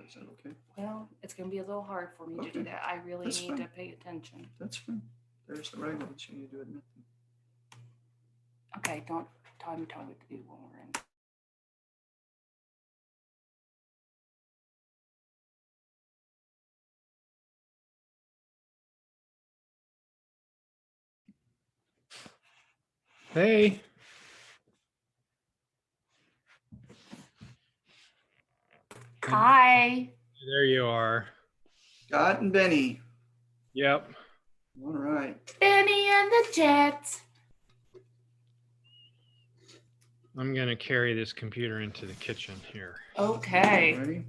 Is that okay? Well, it's going to be a little hard for me to do Okay. that. I really That's need fine. to pay attention. That's fine. There's the regulations. You need to admit them. Okay, don't tell me what to do when we're in. Hey. Hi. There you are. Scott and Benny. Yep. All right. Benny and the Jets. I'm going to carry this computer into the kitchen here. Okay. Ready?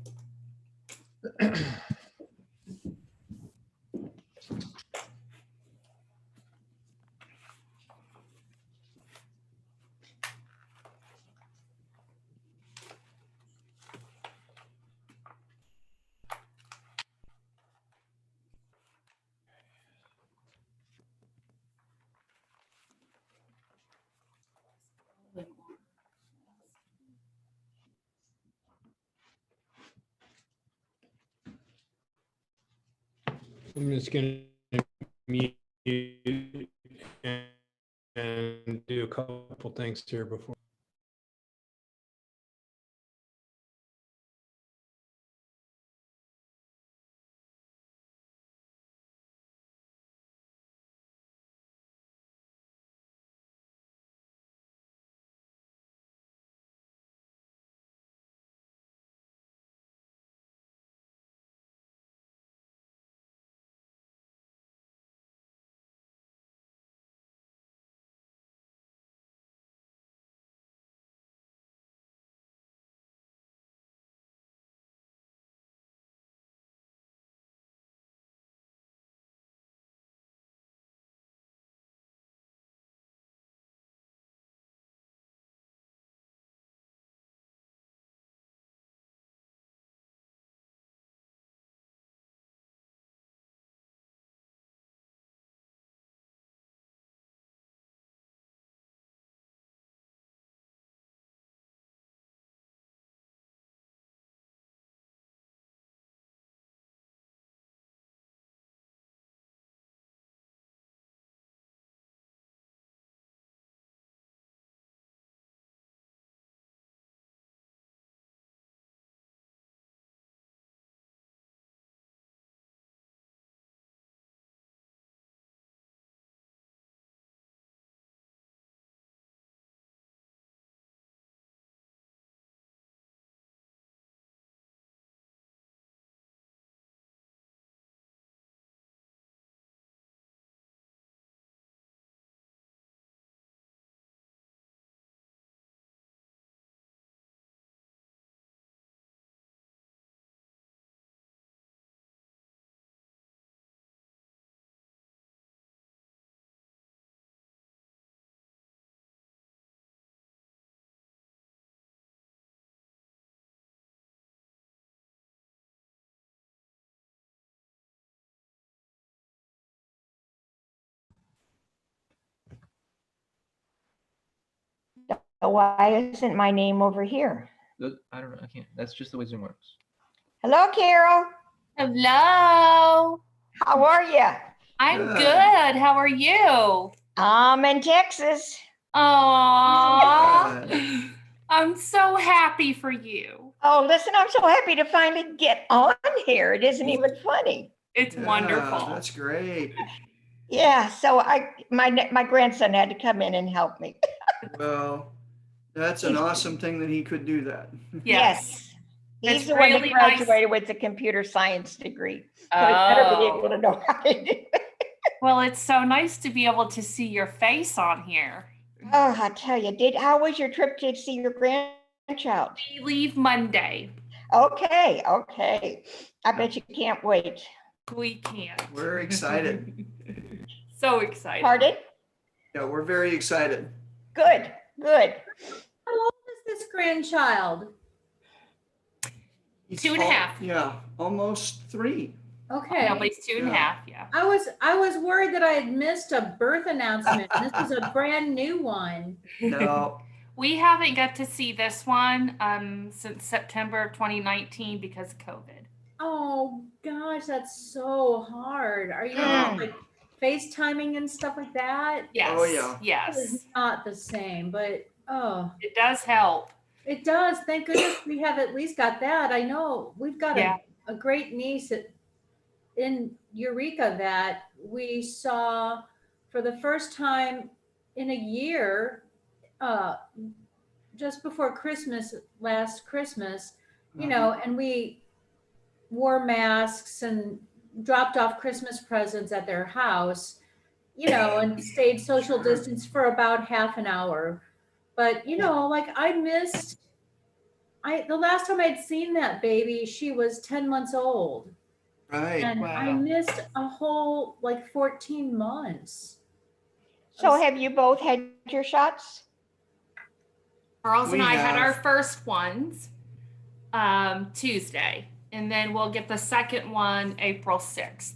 I'm just going to mute and do a couple things here before. Why isn't my name over here? I don't know. I can't. That's just the way Zoom works. Hello, Carol. Hello. How are you? I'm Good. good. How are you? I'm in Texas. Aww. I'm so happy for you. Oh, listen, I'm so happy to finally get on here. It isn't even funny. It's Yeah, wonderful. That's great. Yeah, so my grandson had to come in and help me. Well, that's an awesome thing that he could do that. Yes. He's It's the one really that graduated with a computer science degree. So he better be able Oh. to know how to do it. Well, it's so nice to be able to see your face on here. Oh, I tell you, how was your trip to see your grandchild? We leave Monday. Okay. I bet you can't wait. We can't. We're excited. So excited. Pardon? Yeah, we're very excited. Good. How old is this grandchild? He's 2.5. Yeah, almost 3. Okay. No, but he's 2.5, yeah. I was worried that I had missed a birth announcement. This is a brand new one. No, We haven't got to see this one since September of 2019 because of COVID. Oh gosh, that's so hard. Are you like FaceTiming and stuff like that? Yes. Oh, yeah. It is Yes. not the same, but oh, It does help. it does. Thank goodness we have at least got that. I know we've got Yeah. a great niece in Eureka that we saw for the first time in a year, uh, just before Christmas, last Christmas, and we wore masks and dropped off Christmas presents at their house, and stayed social Sure. distance for about half an hour. But like I missed the last time I'd seen that baby, she was 10 months old. Right. And I Wow. missed a whole like 14 months. So have you both had your shots? Charles and We I had our have. first ones Tuesday, and then we'll get the second one April 6th.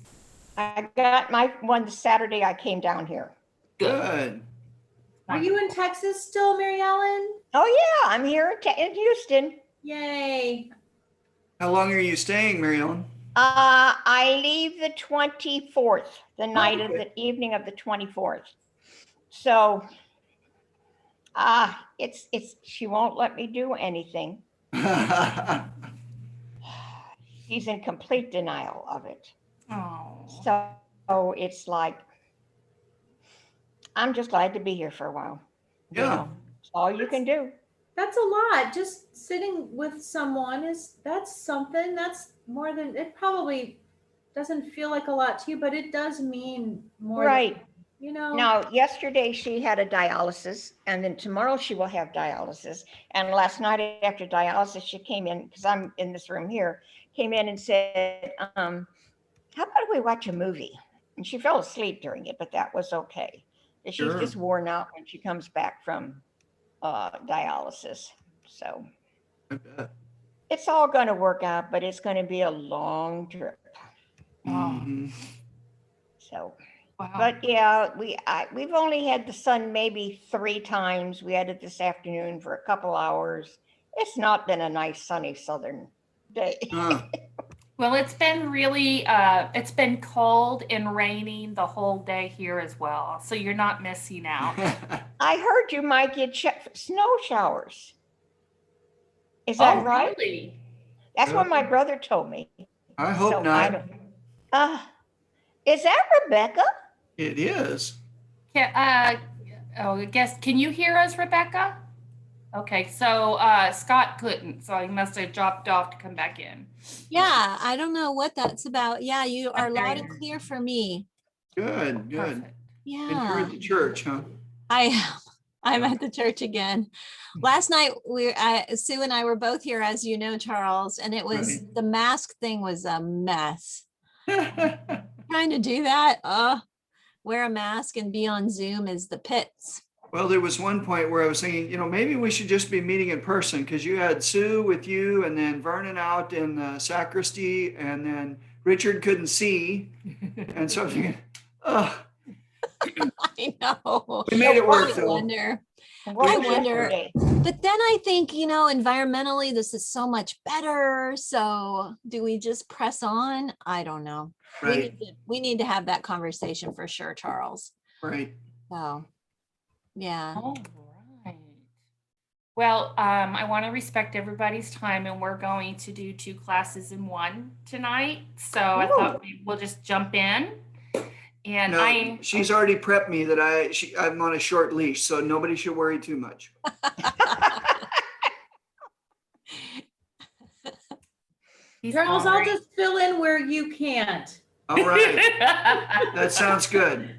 I got my one the Saturday I came down here. Good. Are you in Texas still, Mary Ellen? Oh yeah, I'm here in Houston. Yay. How long are you staying, Mary Ellen? I leave the 24th, the night of okay. the evening of the 24th. So it's she won't let me do anything. She's in complete denial of it. Oh. So it's like I'm just glad to be here for a while. Yeah. It's all you can do. That's a lot. Just sitting with someone that's something. That's more than it probably doesn't feel like a lot to you, but it does mean more Right. than, Now, yesterday she had a dialysis, and then tomorrow she will have dialysis. And last night after dialysis, she came in, because I'm in this room here, came in and said, how about we watch a movie? And she fell asleep during it, but that was okay. She's Sure. just worn out when she comes back from dialysis. So I bet. it's all going to work out, but it's going to be a long trip. Mhm. So, Wow. but yeah, we've only had the sun maybe 3 times. We had it this afternoon for a couple hours. It's not been a nice sunny southern day. Huh. Well, it's been really, it's been cold and raining the whole day here as well. So you're not missing out. I heard you might get snow showers. Is that right? Really? That's what my brother told me. I hope So not. Is that Rebecca? It is. I guess, can you hear us, Rebecca? Okay, so Scott couldn't, so he must have dropped off to come back in. Yeah, I don't know what that's about. Yeah, you are There loud you and are. clear for me. Good. Good. Perfect. And you're Yeah, at the church, huh? I'm at the church again. Last night Sue and I were both here, as you know, Charles, and it was Right. the mask thing was a mess. Trying to do that, wear a mask and be on Zoom is the pits. Well, there was one point where I was thinking, maybe we should just be meeting in person, because you had Sue with you and then Vernon out in the sacristy, and then Richard couldn't see. And so I'm thinking, oh, I know. we made it work I though. wonder. What I was wonder. yesterday? But then I think, environmentally, this is so much better. So do we just press on? I don't know. Right. We need to have that conversation for sure, Charles. Right. So, yeah. All right. Well, I want to respect everybody's time, and we're going to do 2 classes in one tonight. So I thought we'll just jump in. And No, she's already prepped me that I'm on a short leash, so nobody should worry too much. Charles, I'll just fill in where you can't. All right. That sounds good.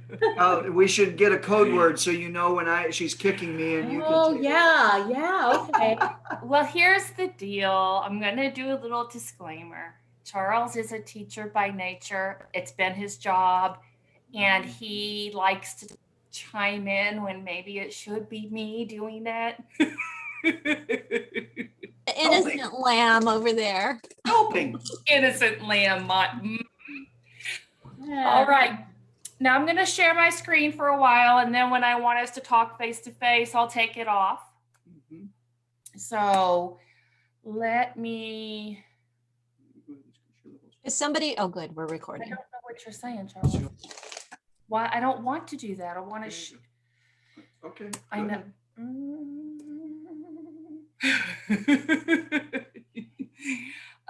We should get a code word so you know when she's kicking me and you can. Oh, take it. yeah, okay. Well, here's the deal. I'm going to do a little disclaimer. Charles is a teacher by nature. It's been his job, and he likes to chime in when maybe it should be me doing it. The innocent lamb over there. Helping. Innocent lamb. Yeah. All right. Now I'm going to share my screen for a while, and then when I want us to talk face to face, I'll take it off. Mhm. So let me Is somebody, oh, good, we're I recording. don't know what you're saying, Charles. Why? I don't want to do that. I want to. Okay. I go know. ahead.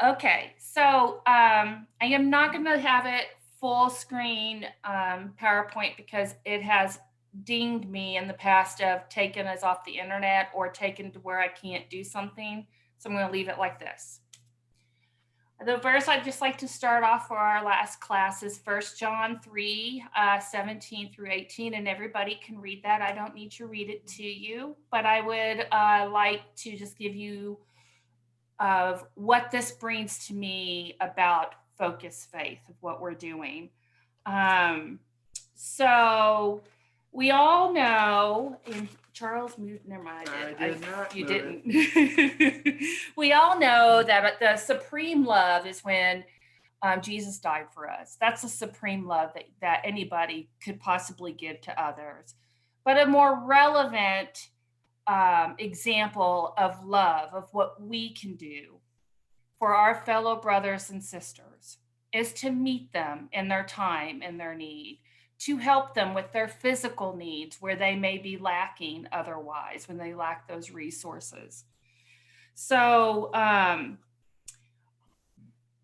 Okay, so I am not going to have it full screen PowerPoint because it has dinged me in the past of taking us off the internet or taken to where I can't do something. So I'm going to leave it like this. The verse I'd just like to start off for our last class is 1 John 3, 17 through 18, and everybody can read that. I don't need to read it to you, but I would like to just give you of what this brings to me about focus faith, of what we're doing. So we all know, and Charles moved, never mind. I did not You move it. didn't. We all know that the supreme love is when Jesus died for us. That's the supreme love that anybody could possibly give to others. But a more relevant example of love, of what we can do for our fellow brothers and sisters, is to meet them in their time and their need, to help them with their physical needs where they may be lacking otherwise, when they lack those resources. So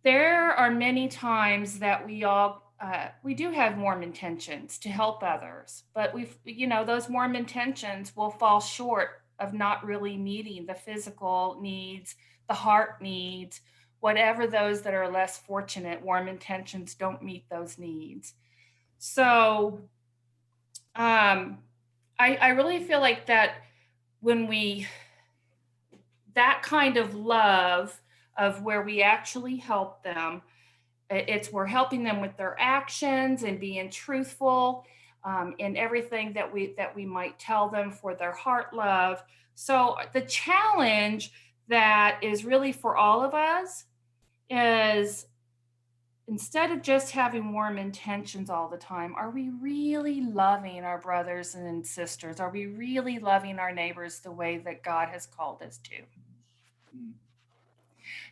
there are many times that we do have warm intentions to help others, but those warm intentions will fall short of not really meeting the physical needs, the heart needs, whatever those that are less fortunate. Warm intentions don't meet those needs. So I really feel like that when that kind of love of where we actually help them, we're helping them with their actions and being truthful in everything that we might tell them for their heart love. So the challenge that is really for all of us is, instead of just having warm intentions all the time, are we really loving our brothers and sisters? Are we really loving our neighbors the way that God has called us to?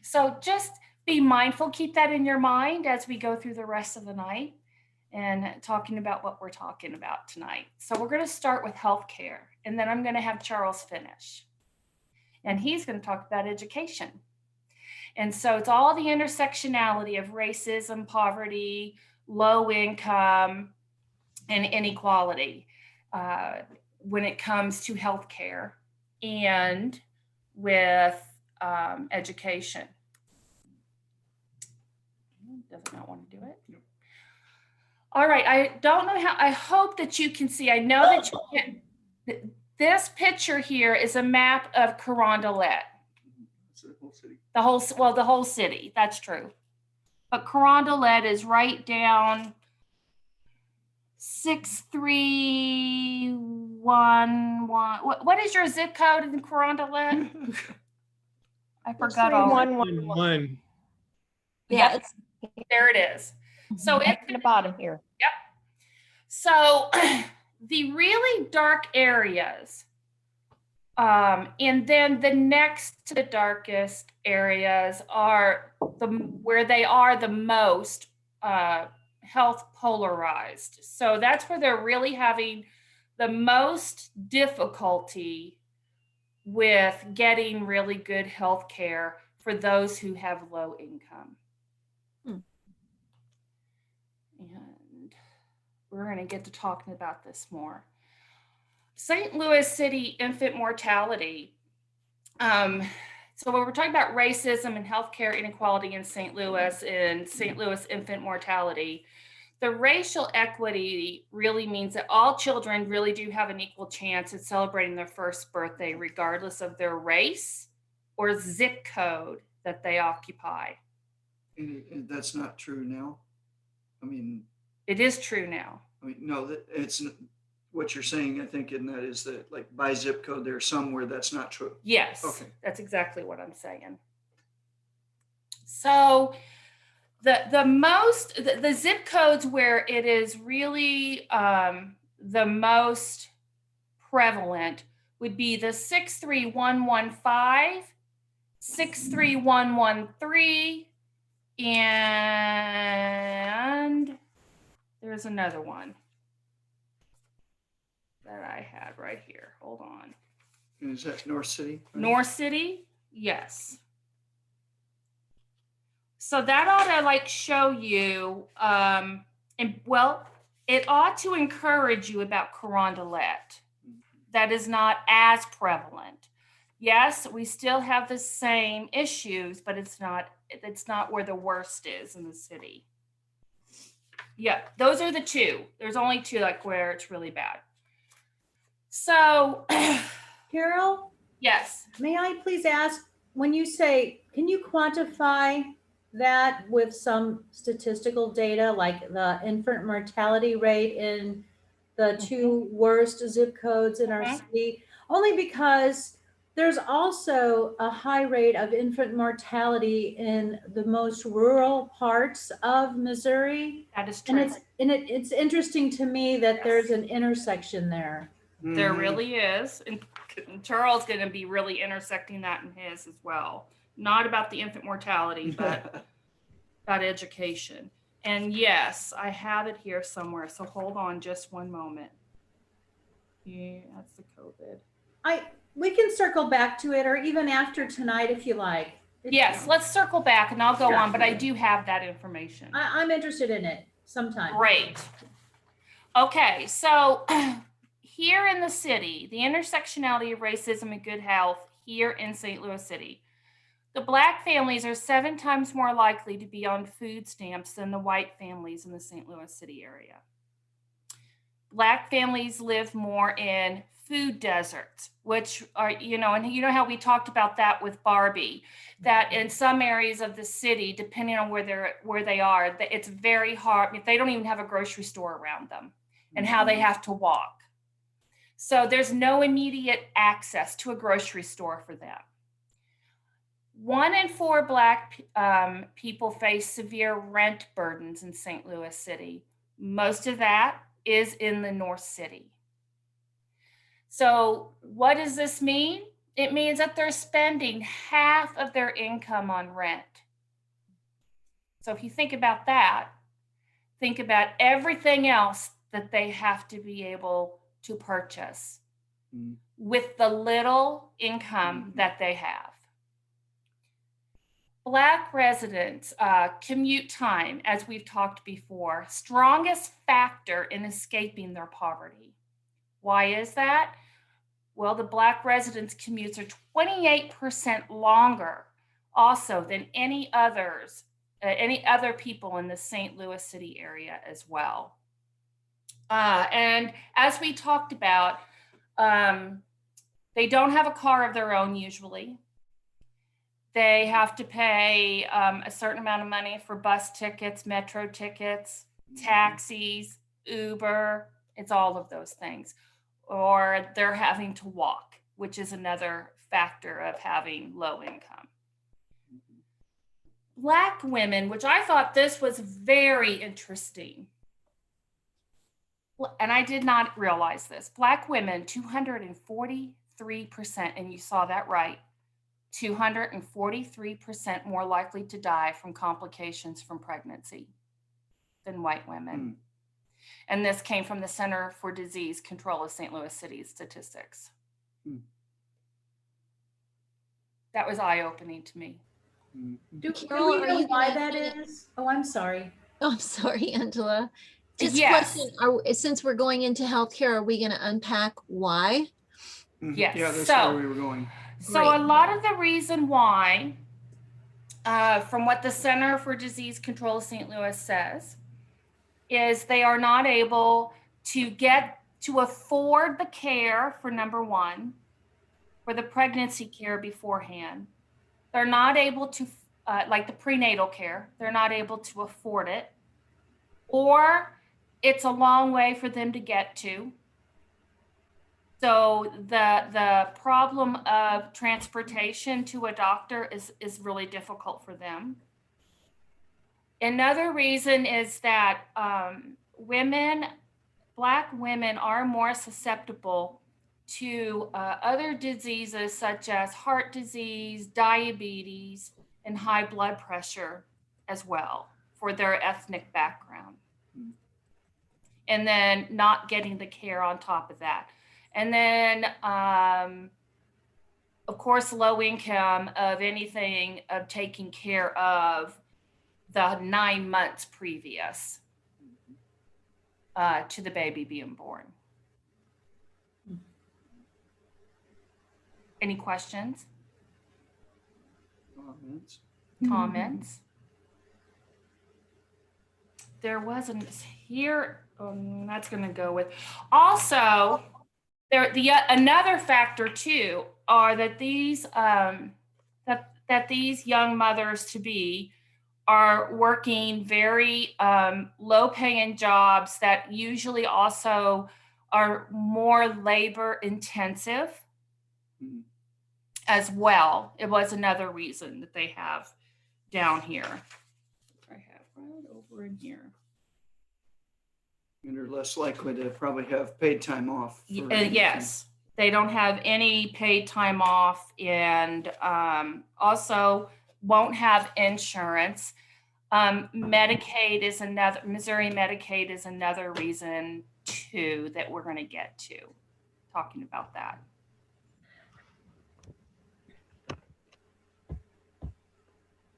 So just be mindful, keep that in your mind as we go through the rest of the night and talking about what we're talking about tonight. So we're going to start with healthcare, and then I'm going to have Charles finish. And he's going to talk about education. And so it's all the intersectionality of racism, poverty, low income, and inequality when it comes to healthcare and with education. Does not want to do it. Nope. All right. I don't know how. I hope that you can see. I know that you can. This picture here is a map of Carondelet. The whole city. The whole city. That's true. But Carondelet is right down 6311. What is your zip code in Carondelet? I forgot all. 111. Yeah, Yep. There it is. So Right in the bottom here. Yep. So the really dark areas, and then the next to the darkest areas are where they are the most health polarized. So that's where they're really having the most difficulty with getting really good health care for those who have low income. And we're going to get to talking about this more. St. Louis City infant mortality. So when we're talking about racism and healthcare inequality in St. Louis and St. Louis infant mortality, the racial equity really means that all children really do have an equal chance at celebrating their first birthday, regardless of their race or zip code that they occupy. And that's not true now. I mean, it is true now. I mean, no, it's what you're saying. I think in that is that, like, by zip code, there's somewhere that's not true. Yes, okay, that's exactly what I'm saying. So the zip codes where it is really the most prevalent would be the 63115, 63113, and Here's another one that I had right here. Hold on. Is that North City? North City, yes. So that ought to like show you, and well, it ought to encourage you about carondelet. That is not as prevalent. Yes, we still have the same issues, but it's not where the worst is in the city. Yeah, those are the two. There's only two like where it's really bad. So, Carol, yes. may I please ask, when you say, can you quantify that with some statistical data, like the infant mortality rate in the two worst zip codes in our Mhm. city? Only because there's also a high rate of infant mortality in the most rural parts of Missouri. That is And true. it's interesting to me that Yes. there's an intersection there. There Mhm. really is. And Charles going to be really intersecting that in his as well. Not about the infant mortality, but about education. And yes, I have it here somewhere. So hold on just one moment. Yeah, that's the COVID. We can circle back to it, or even after tonight if you like. Yes, let's circle back and I'll go Yeah. on, but I do have that information. I'm interested in it sometime. Great. Okay, so here in the city, the intersectionality of racism and good health here in St. Louis City. The Black families are 7 times more likely to be on food stamps than the white families in the St. Louis City area. Black families live more in food deserts, which are, and you know how we talked about that with Barbie, that in some areas of the city, depending on where they are, it's very hard. They don't even have a grocery store around them, and how they have to walk. So there's no immediate access to a grocery store for them. 1 in 4 Black people face severe rent burdens in St. Louis City. Most of that is in the North City. So what does this mean? It means that they're spending half of their income on rent. So if you think about that, think about everything else that they have to be able to purchase with the little income that they have. Black residents, commute time, as we've talked before, strongest factor in escaping their poverty. Why is that? Well, the Black residents' commutes are 28% longer also than any other people in the St. Louis City area as well. And as we talked about, they don't have a car of their own usually. They have to pay a certain amount of money for bus tickets, metro tickets, taxis, Uber. It's all of those things. Or they're having to walk, which is another factor of having low income. Black women, which I thought this was very interesting, and I did not realize this. Black women, 243%, and you saw that right, 243% more likely to die from complications from pregnancy than white women. And this came from the Center for Disease Control of St. Louis City statistics. That was eye-opening to me. Do Carol, we are know you why gonna- that is? Oh, I'm sorry. Oh, I'm sorry, Angela. Just Yes. question, since we're going into healthcare, are we going to unpack why? Yes. Yeah, that's So- where we were going. So Great. a lot of the reason why, from what the Center for Disease Control of St. Louis says, is they are not able to afford the care for number one, for the pregnancy care beforehand. They're not able to, like the prenatal care, they're not able to afford it, or it's a long way for them to get to. So the problem of transportation to a doctor is really difficult for them. Another reason is that Black women are more susceptible to other diseases such as heart disease, diabetes, and high blood pressure as well for their ethnic background. and then not getting the care on top of that. And then, of course, low income of anything of taking care of the 9 months previous to the baby being born. Any questions, Comments? comments? There wasn't here. That's going to go with. Also, another factor too are that these that these young mothers to be are working very low paying jobs that usually also are more labor intensive Mhm. as well. It was another reason that they have down here. I have right over in here. And they're less likely to probably have paid time off. for anything. Yes, they don't have any paid time off, and also won't have insurance. Medicaid is another, Missouri Medicaid is another reason too that we're going to get to talking about that.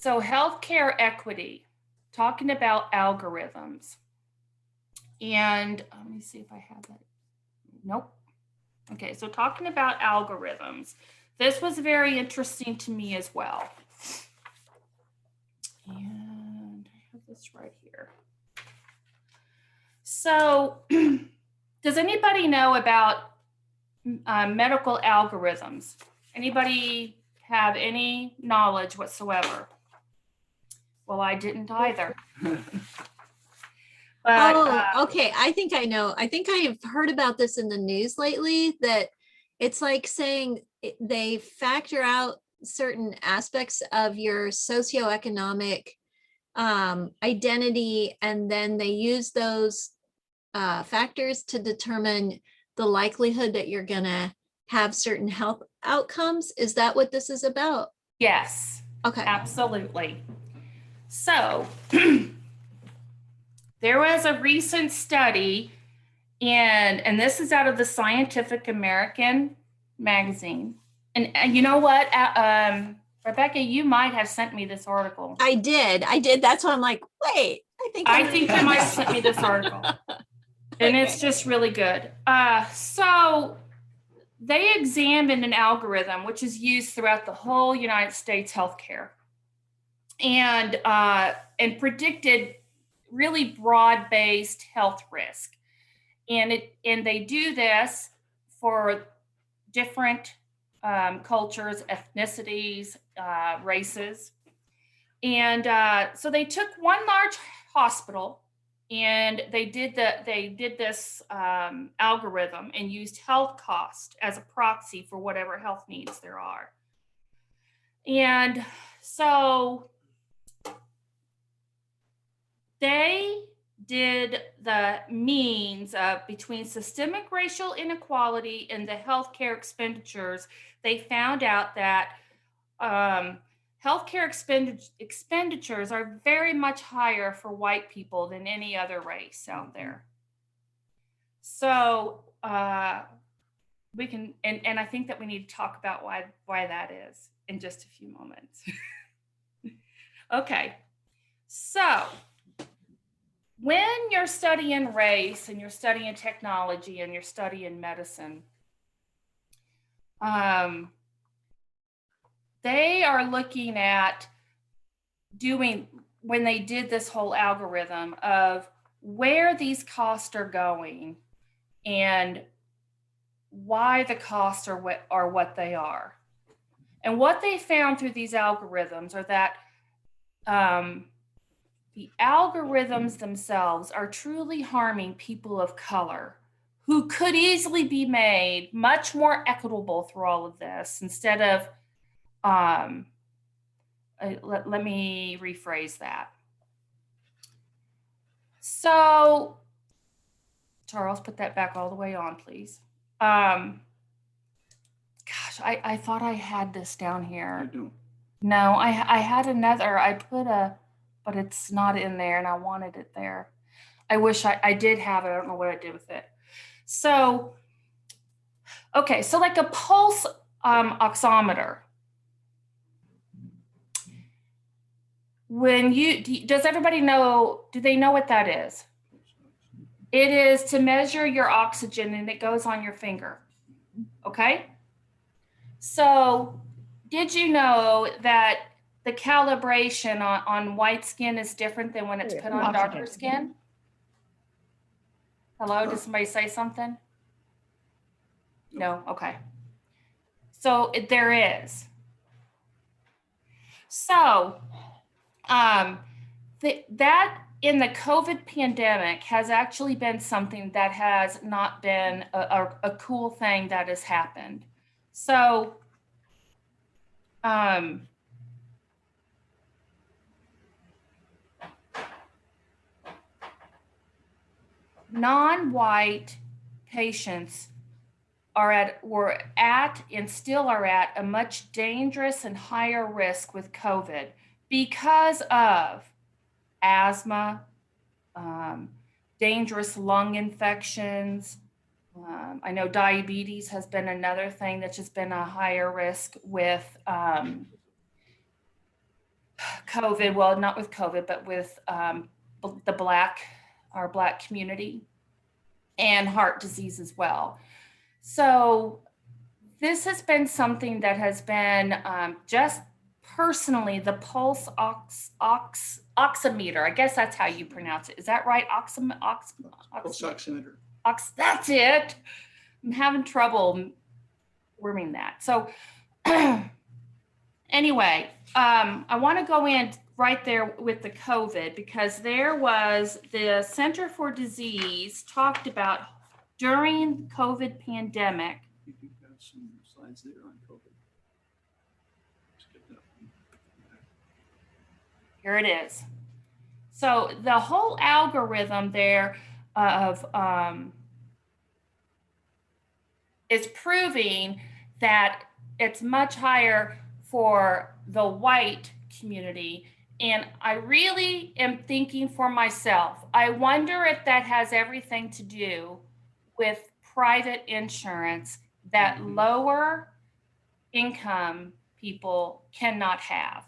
So healthcare equity, talking about algorithms. And let me see if I have that. Nope. Okay, so talking about algorithms. This was very interesting to me as well. And I have this right here. So does anybody know about medical algorithms? Anybody have any knowledge whatsoever? Well, I didn't either. But, Oh, okay. I think I know. I think I have heard about this in the news lately, that it's like saying they factor out certain aspects of your socioeconomic identity, and then they use those factors to determine the likelihood that you're gonna have certain health outcomes. Is that what this is about? yes, Okay. absolutely. So there was a recent study, and this is out of the Scientific American magazine. And you know what, Rebecca, you might have sent me this article. I did. That's why I'm like, wait, I think you might have sent me this article. And it's just really good. So they examined an algorithm which is used throughout the whole United States healthcare, and predicted really broad-based health risk. And they do this for different cultures, ethnicities, races. And so they took one large hospital, and they did this algorithm and used health cost as a proxy for whatever health needs there are. And so they did the means between systemic racial inequality and the healthcare expenditures. They found out that healthcare expenditures are very much higher for white people than any other race out there. So we can, and I think that we need to talk about why that is in just a few moments. Okay, so when you're studying race and you're studying technology and you're studying medicine, they are looking at when they did this whole algorithm of where these costs are going and why the costs are what they are. And what they found through these algorithms are that the algorithms themselves are truly harming people of color who could easily be made much more equitable through all of this, instead of, let me rephrase that. So, Charles, put that back all the way on, please. Gosh, I thought I had this down I here. don't. No, I had another, but it's not in there, and I wanted it there. I wish I did have it. I don't know what I did with it. So, okay, so like a pulse oximeter. When does everybody know, do they know what that is? It is to measure your oxygen and it goes on your finger. Okay? So, did you know that the calibration on white skin is different than when it's put on darker skin? Hello, did somebody say something? No, okay. So there is. So that in the COVID pandemic has actually been something that has not been a cool thing that has happened. So non-white patients were at and still are at a much dangerous and higher risk with COVID because of asthma, dangerous lung infections. I know diabetes has been another thing that's just been a higher risk with COVID. Well, not with COVID, but with the our Black community, and heart disease as well. So this has been something that has been just personally the pulse oximeter. I guess that's how you pronounce it. Is that right? Pulse oximeter. That's it. I'm having trouble wording that. So anyway, I want to go in right there with the COVID because there was the Center for Disease talked about during COVID pandemic. You do have some slides there on COVID. Here it is. So the whole algorithm there of is proving that it's much higher for the white community. And I really am thinking for myself, I wonder if that has everything to do with private insurance that lower income people cannot have,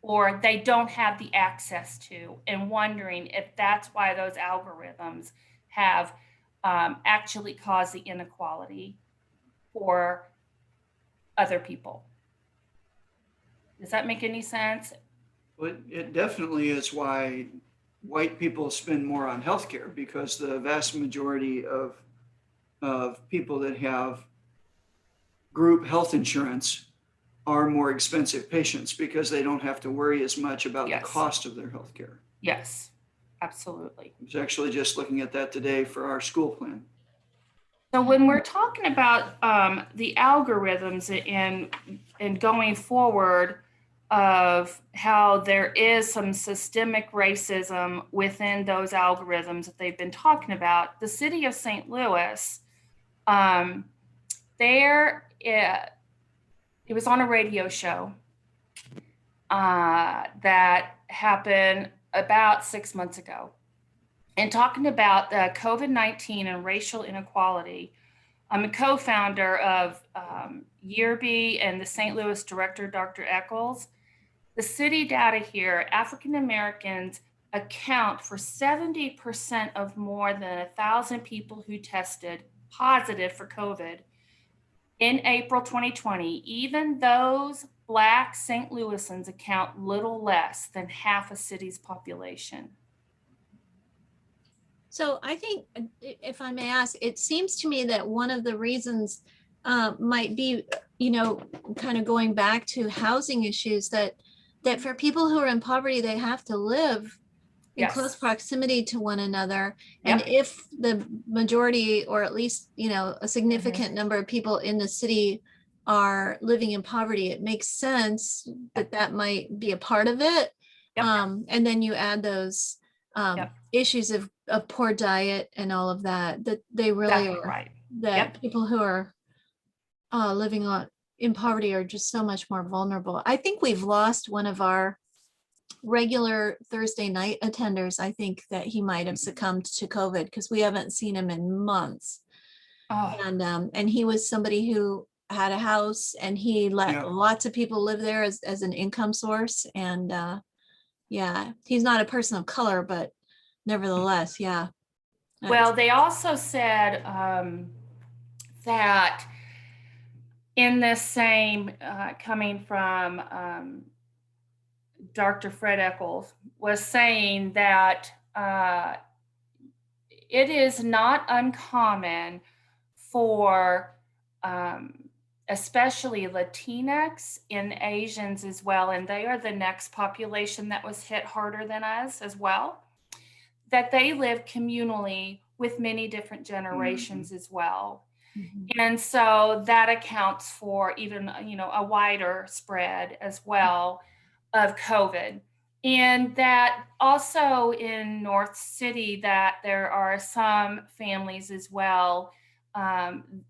or they don't have the access to, and wondering if that's why those algorithms have actually caused the inequality for other people. Does that make any sense? Well, it definitely is why white people spend more on healthcare, because the vast majority of people that have group health insurance are more expensive patients because they don't have to worry as much about Yes. the cost of their healthcare. Yes, absolutely. I was actually just looking at that today for our school plan. So when we're talking about the algorithms and going forward of how there is some systemic racism within those algorithms that they've been talking about, the city of St. Louis, it was on a radio show that happened about 6 months ago. And talking about the COVID-19 and racial inequality, I'm a co-founder of Yearby and the St. Louis director, Dr. Eccles. The city data here, African Americans account for 70% of more than 1,000 people who tested positive for COVID in April 2020. Even those Black St. Louisans account little less than half a city's population. So I think, if I may ask, it seems to me that one of the reasons might be, kind of going back to housing issues, that for people who are in poverty, they have to live in Yes. close proximity to one another. And Yep. if the majority, or at least, a significant number of people in the city are living in poverty, it makes sense that might be a part of it. Yep. And then you add those Yep. issues of poor diet and all of that they really Exactly are, right. that Yep. people who are living in poverty are just so much more vulnerable. I think we've lost one of our regular Thursday night attenders, I think that he might have succumbed to COVID because we haven't seen him in months. Oh, And he was somebody who had a house and he let Yeah. lots of people live there as an income source. And yeah, he's not a person of color, but nevertheless, yeah. well, they also said that in this same, coming from Dr. Fred Eccles, was saying that it is not uncommon for especially Latinx and Asians as well, and they are the next population that was hit harder than us as well, that they live communally with many different generations as well. Mhm. And so that accounts for even, a wider spread as well of COVID. And that also in North City, that there are some families as well,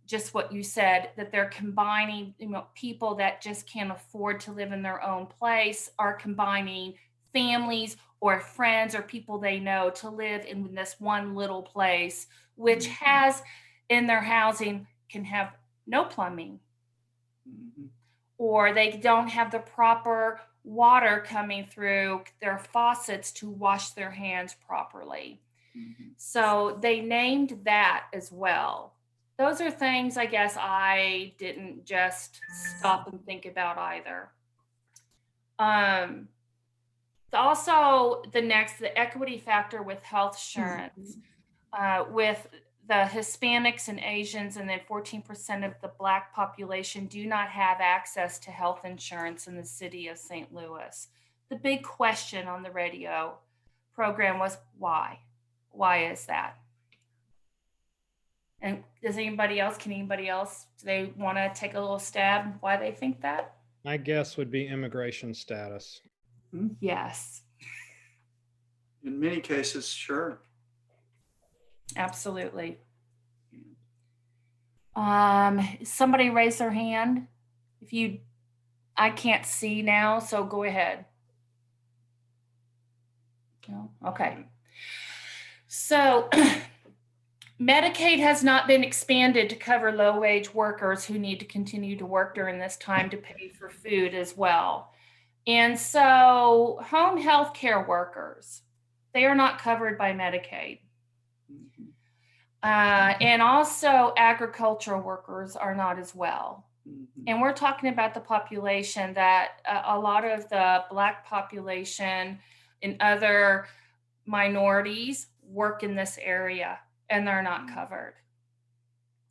just what you said, that they're combining, people that just can't afford to live in their own place are combining families or friends or people they know to live in this one little place, which has in their housing can have no plumbing, Mhm. or they don't have the proper water coming through their faucets to wash their hands properly. Mhm. So they named that as well. Those are things I guess I didn't just stop and think about either. Also, the equity factor with health insurance. With the Hispanics and Asians, and then 14% of the Black population do not have access to health insurance in the city of St. Louis. The big question on the radio program was why? Why is that? And can anybody else, do they want to take a little stab why they think that? My guess would be immigration status. Yes, In many cases, sure. absolutely. Somebody raise their hand. I can't see now, so go ahead. No? Okay. So Medicaid has not been expanded to cover low-wage workers who need to continue to work during this time to pay for food as well. And so home health care workers, they are not covered by Medicaid. Mhm. And also agricultural workers are not as well. Mhm. And we're talking about the population that a lot of the Black population and other minorities work in this area, and they're not covered.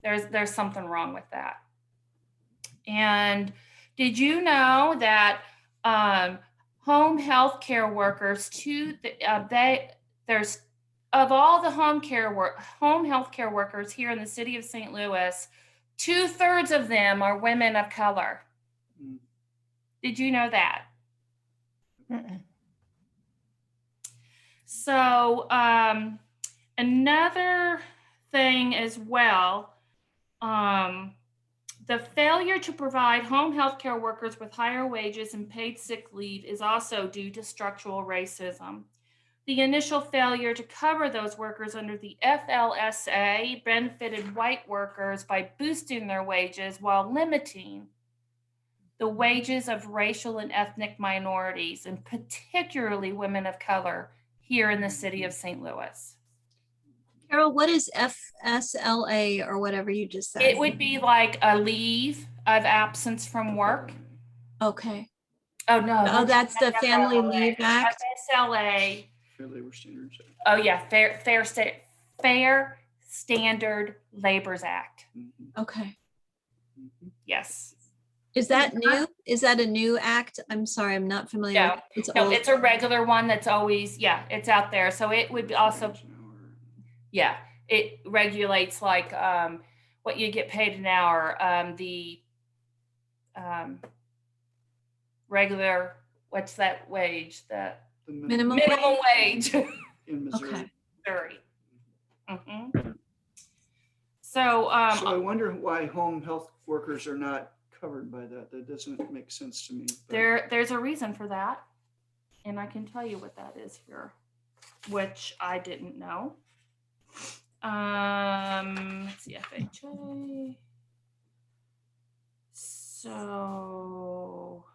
There's something wrong with that. And did you know that home health care workers, there's of all the home health care workers here in the city of St. Louis, 2/3 of them are women of color. Mm. Did you know that? Mm-mm. So another thing as well, the failure to provide home health care workers with higher wages and paid sick leave is also due to structural racism. The initial failure to cover those workers under the FLSA benefited white workers by boosting their wages while limiting the wages of racial and ethnic minorities, and particularly women of color here in the city of St. Louis. Carol, what is FSLA or whatever you just said? It would be like a leave of absence from work. Okay. Oh, no. Oh, that's the Family Leave Act. FSLA. Fair Labor Standards Act. Oh, yeah. Fair Standard Labors Act. Mhm. Okay. Mhm. Yes. Is that new? Is that a new act? I'm sorry, I'm not familiar. No, It's no, old. it's a regular one that's always, it's out there. So it would be also, yeah, it regulates like what you get paid an hour, the regular, what's that wage? The The Minimum minimum wage. in Missouri. Okay. Missouri. Mhm. So, So I wonder why home health workers are not covered by that. That doesn't make sense to me. But there's a reason for that. And I can tell you what that is here, which I didn't know. Let's see, FHA. So,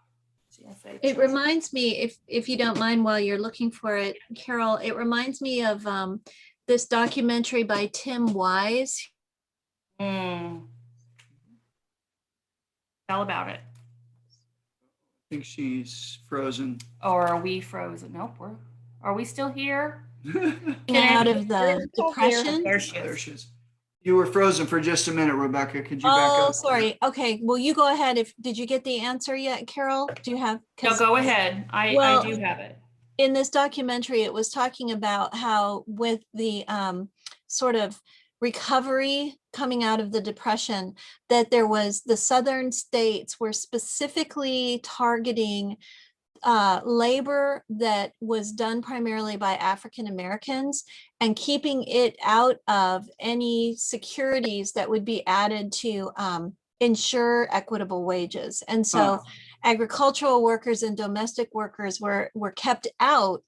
FHA. It reminds me, if you don't mind while you're looking for it, Carol, it reminds me of this documentary by Tim Wise. Tell about it. I think she's frozen. Or are we frozen? Nope, are we still here? Out of the Still here. depression. There she There is. she is. You were frozen for just a minute, Rebecca. Could you back Oh, up? sorry. Okay, well, you go ahead. Did you get the answer yet, Carol? Do you have? No, 'cause go ahead. I Well, do have it. in this documentary, it was talking about how with the sort of recovery coming out of the depression, that there was the southern states were specifically targeting labor that was done primarily by African Americans and keeping it out of any securities that would be added to ensure equitable wages. And so agricultural workers and domestic workers were kept out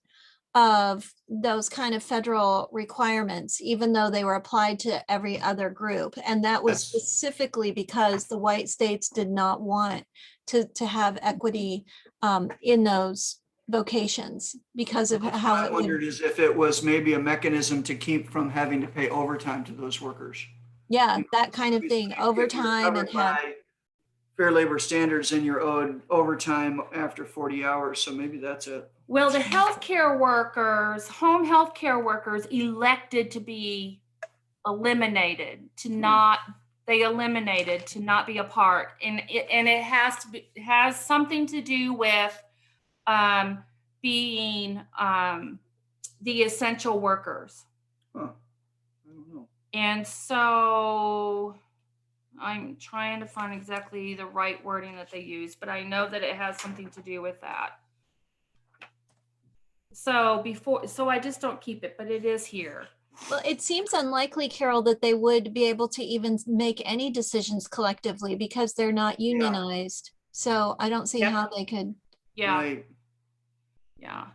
of those kind of federal requirements, even though they were applied to every other group. And that was Yes. specifically because the white states did not want to have equity in those vocations because of how I it would, wondered is if it was maybe a mechanism to keep from having to pay overtime to those workers. yeah, that kind of If thing, you're overtime and covered have, by Fair labor standards and you're owed overtime after 40 hours. So maybe that's it. Well, the healthcare workers, home healthcare workers elected to be eliminated, they eliminated to not be a part. And it has something to do with being the essential workers. Huh. I don't know. And so I'm trying to find exactly the right wording that they use, but I know that it has something to do with that. So I just don't keep it, but it is here. well, it seems unlikely, Carol, that they would be able to even make any decisions collectively because they're not unionized. So I don't see Yep. how they could. Yeah. Right. Yeah.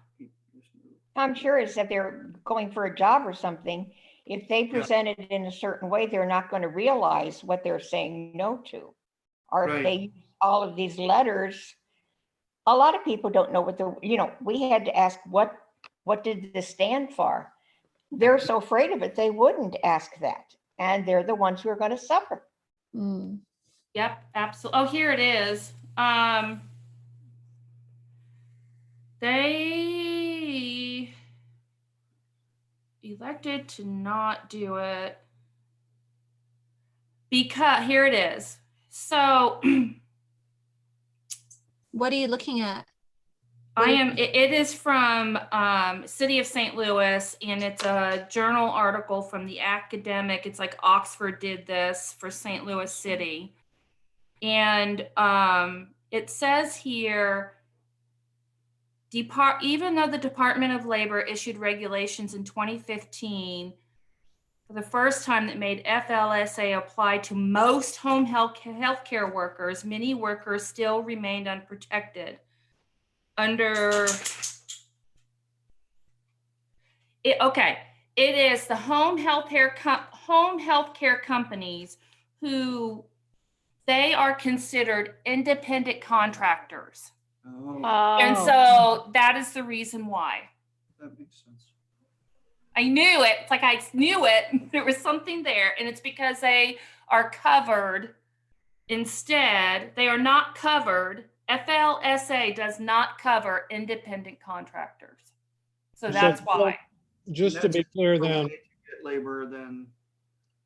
I'm sure is that they're going for a job or something. If they present it in a certain way, they're not going to realize what they're saying no to. Or if Right. they use all of these letters, a lot of people don't know what we had to ask what did this stand for? They're so afraid of it, they wouldn't ask that. And they're the ones who are going to suffer. Mm. Yep, absolutely. Oh, here it is. They elected to not do it because here it is. So What are you looking at? it is from City of St. Louis, and it's a journal article from the academic. It's like Oxford did this for St. Louis City. And it says here, even though the Department of Labor issued regulations in 2015 for the first time that made FLSA apply to most home healthcare workers, many workers still remained unprotected under it. Okay, it is the home healthcare companies who they are considered independent contractors. Oh, And so that is the reason why. that makes sense. I knew it. It's like I knew it. There was something there. And it's because they are covered. Instead, they are not covered. FLSA does not cover independent contractors. So that's why. Just to be clear then, Labor then.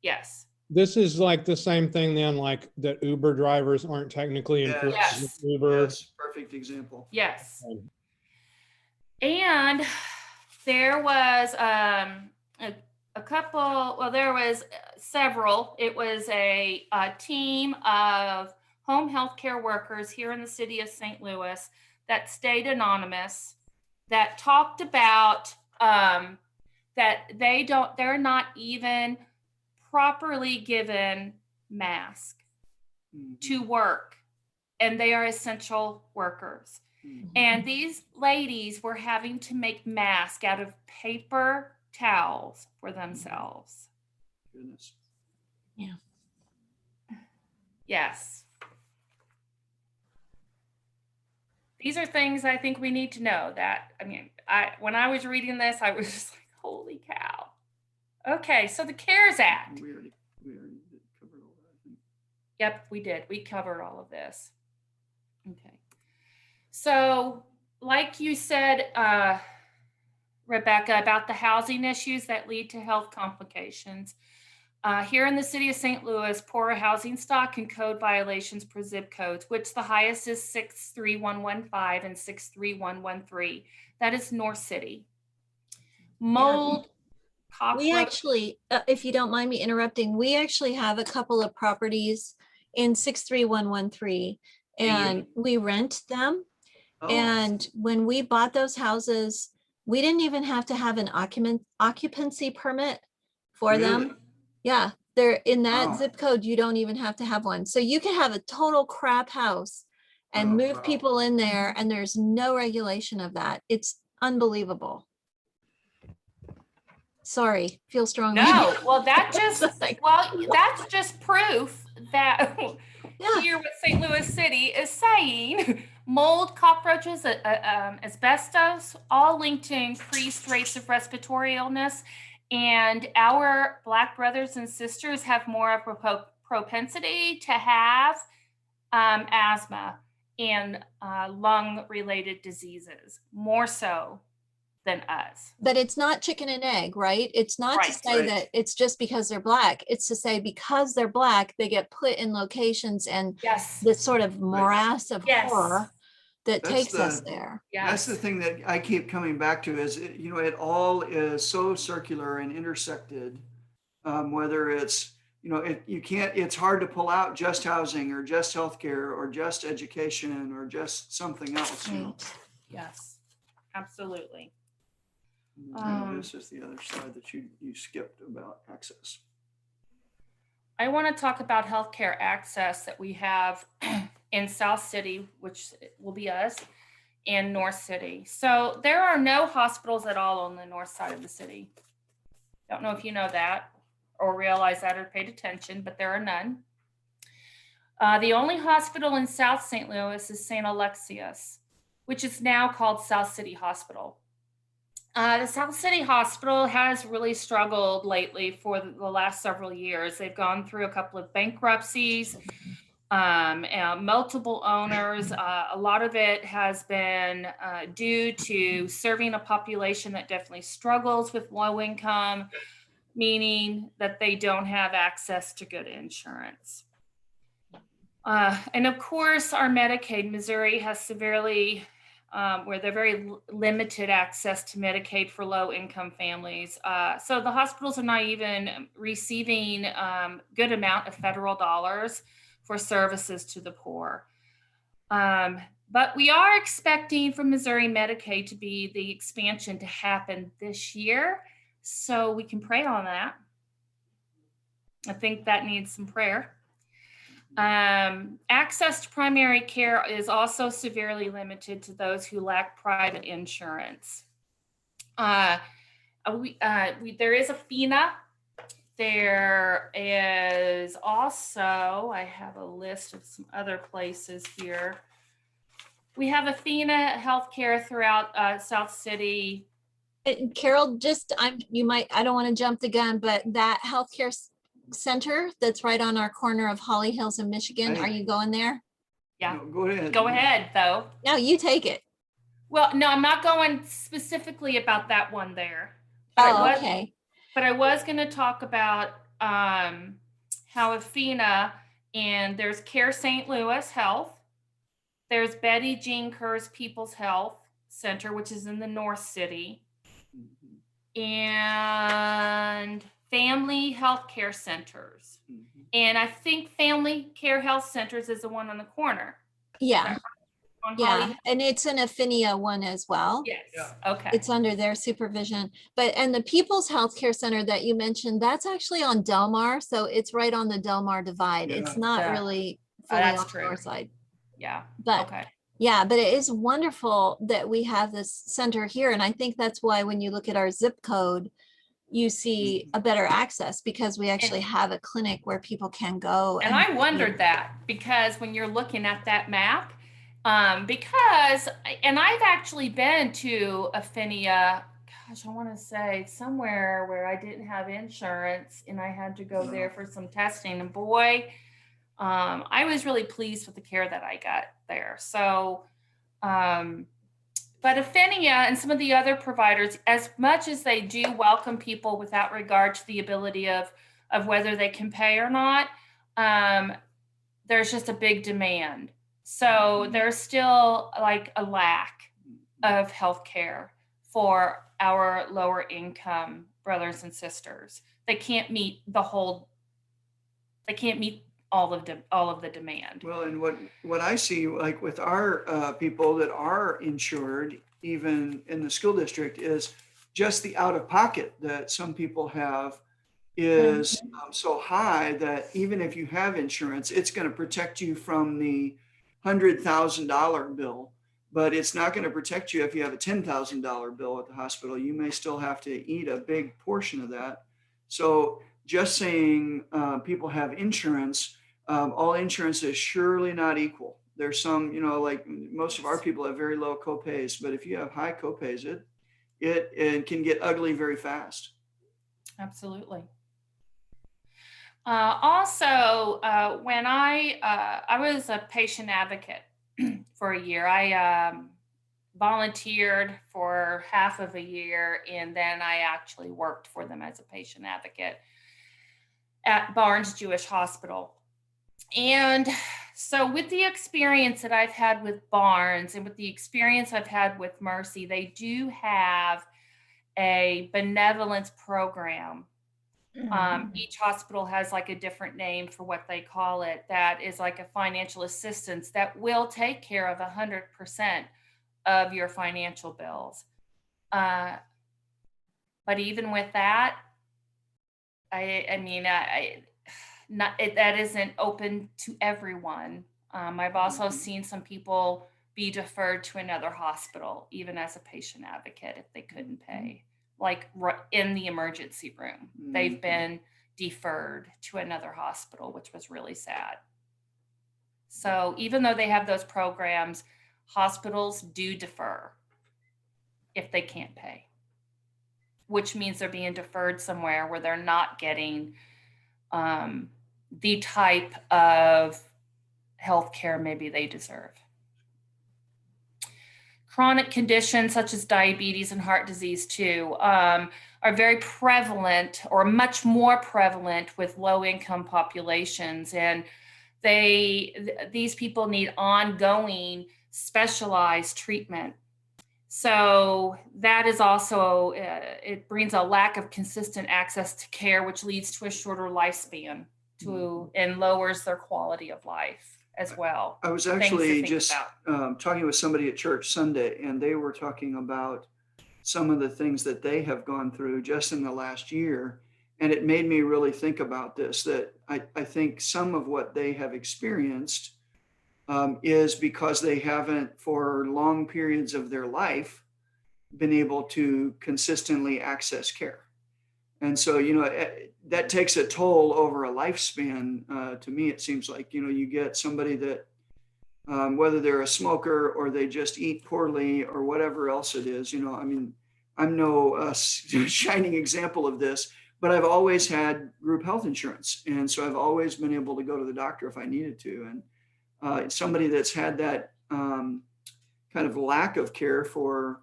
Yes. this is like the same thing then, like that Uber drivers aren't technically employees Yes. of Uber. Yes, perfect example. Yes. And there was a couple, well, there was several. It was a team of home healthcare workers here in the city of St. Louis that stayed anonymous, that talked about that they're not even properly given masks Mhm. to work, and they are essential workers. And these ladies were having to make masks out of paper towels for themselves. Goodness. Yes. These are things I think we need to know that, I mean, when I was reading this, I was just like, holy cow. Okay, so the CARES Act. We already did cover all that, I think. Yep, we did. We covered all of this. Okay. So, like you said, Rebecca, about the housing issues that lead to health complications. Here in the city of St. Louis, poor housing stock and code violations per zip codes, which the highest is 63115 and 63113. That is North City. Mold, We cockroach. actually, if you don't mind me interrupting, we actually have a couple of properties in 63113 and we rent them. Oh, And when we bought those houses, we didn't even have to have an occupancy permit for really? them. Yeah, they're in that Wow. zip code, you don't even have to have one. So you can have a total crap house and Oh, move wow. people in there and there's no regulation of that. It's unbelievable. Sorry, feel strongly. No, well, that just, Like, well, that's just proof that yeah, here what St. Louis City is saying, mold, cockroaches, asbestos, all linked to increased rates of respiratory illness. And our Black brothers and sisters have more of a propensity to have asthma and lung-related diseases, more so than us. but it's not chicken and egg, right? It's not to Right. say Right. that it's just because they're Black. It's to say because they're Black, they get put in locations and Yes. this sort of morass of Yes. horror that That's takes us the- there. That's the Yes. thing that I keep coming back to is, it all is so circular and intersected. Whether it's, it's hard to pull out just housing or just healthcare or just education or just something else, Right. Yes. Absolutely. This is the other side that you skipped about access. I want to talk about healthcare access that we have in South City, which will be us, and North City. So there are no hospitals at all on the north side of the city. Don't know if you know that or realize that or paid attention, but there are none. The only hospital in South St. Louis is St. Alexius, which is now called South City Hospital. The South City Hospital has really struggled lately for the last several years. They've gone through a couple of bankruptcies, and multiple owners. A lot of it has been due to serving a population that definitely struggles with low income, meaning that they don't have access to good insurance. And of course, our Medicaid, Missouri has severely where they're very limited access to Medicaid for low income families. So the hospitals are not even receiving good amount of federal dollars for services to the poor. But we are expecting from Missouri Medicaid to be the expansion to happen this year. So we can pray on that. I think that needs some prayer. Access to primary care is also severely limited to those who lack private insurance. There is a FINA. There is also, I have a list of some other places here. We have a FINA healthcare throughout South City. And Carol, I don't want to jump the gun, but that healthcare center that's right on our corner of Holly Hills in Michigan, are you going there? Yeah. No, go ahead. Go ahead, though. No, you take it. Well, no, I'm not going specifically about that one there. But Okay. But I was going to talk about how Athena, and there's Care St. Louis Health. There's Betty Jean Kerr's People's Health Center, which is in the North City. And Family Health Care Centers. And I think Family Care Health Centers is the one on the corner. Yeah. On Yeah. Holly? And it's an Affinia one as well. Yes. Yeah. Okay. It's under their supervision. And the People's Healthcare Center that you mentioned, that's actually on Delmar. So it's right on the Delmar divide. Yeah. It's not Yeah. really fully That's on the true. north side. Yeah. But Okay. Yeah, but it is wonderful that we have this center here. And I think that's why when you look at our zip code, you see a better access because we actually have a clinic where people can go. And I wondered that because when you're looking at that map, and I've actually been to Affinia, gosh, I want to say somewhere where I didn't have insurance and I had to go there for some testing. And boy, I was really pleased with the care that I got there. So, but Affinia and some of the other providers, as much as they do welcome people without regard to the ability of whether they can pay or not, there's just a big demand. So there's still like a lack of healthcare for our lower income brothers and sisters. They can't meet all of the demand. Well, and what I see, like with our people that are insured, even in the school district, is just the out of pocket that some people have is so high that even if you have insurance, it's going to protect you from the $100,000 bill, but it's not going to protect you if you have a $10,000 bill at the hospital. You may still have to eat a big portion of that. So just saying people have insurance, all insurance is surely not equal. There's some, like most of our people have very low copays, but if you have high copays, it can get ugly very fast. Absolutely. Also, when I was a patient advocate for a year, I volunteered for half of a year, and then I actually worked for them as a patient advocate at Barnes Jewish Hospital. And so with the experience that I've had with Barnes and with the experience I've had with Mercy, they do have a benevolence program. Each hospital has like a different name for what they call it. That is like a financial assistance that will take care of 100% of your financial bills. But even with that, that isn't open to everyone. I've also seen some people be deferred to another hospital, even as a patient advocate, if they couldn't pay. Like in the emergency room, they've been deferred to another hospital, which was really sad. So even though they have those programs, hospitals do defer if they can't pay, which means they're being deferred somewhere where they're not getting the type of healthcare maybe they deserve. Chronic conditions such as diabetes and heart disease too are very prevalent, or much more prevalent, with low-income populations, and these people need ongoing specialized treatment. So that is also it brings a lack of consistent access to care, which leads to a shorter lifespan and lowers their quality of life as well. I was actually just talking with somebody at church Sunday, and they were talking about some of the things that they have gone through just in the last year. And it made me really think about this, that I think some of what they have experienced is because they haven't, for long periods of their life, been able to consistently access care. And so, that takes a toll over a lifespan. To me, it seems like, you get somebody that, whether they're a smoker or they just eat poorly or whatever else it is, I'm no shining example of this, but I've always had group health insurance. And so I've always been able to go to the doctor if I needed to. And somebody that's had that kind of lack of care for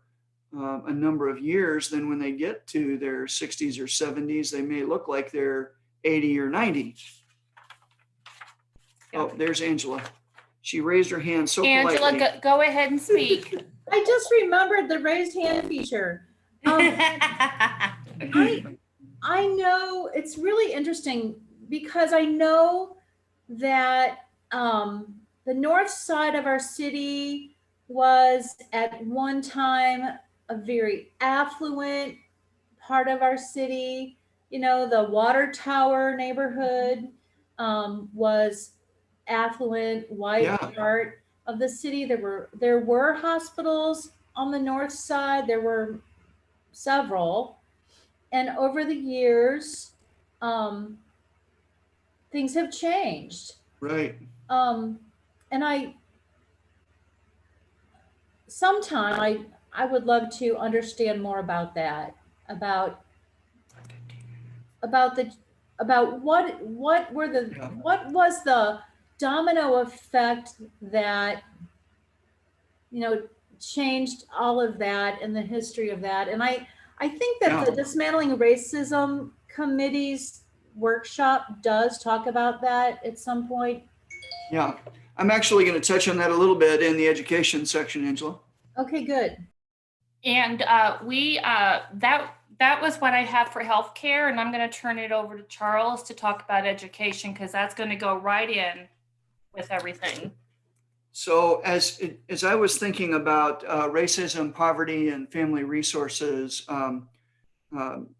a number of years, then when they get to their 60s or 70s, they may look like they're 80 or 90. Yeah. Oh, there's Angela. She raised her hand so politely. Angela, go ahead and speak. I just remembered the raised hand feature. I know it's really interesting because I know that the north side of our city was at one time a very affluent part of our city. The Water Tower neighborhood was affluent, white part. of the city. There were hospitals on the north side. There were several, and over the years, things have changed. Right. And I would love to understand more about that, about the what were the Yeah. what was the domino effect that changed all of that and the history of that. And I think that Yeah. the Dismantling Racism Committee's workshop does talk about that at some point. Yeah. I'm actually going to touch on that a little bit in the education section, Angela. Okay, good. And that was what I have for healthcare, and I'm going to turn it over to Charles to talk about education, because that's going to go right in with everything. So as I was thinking about racism, poverty, and family resources,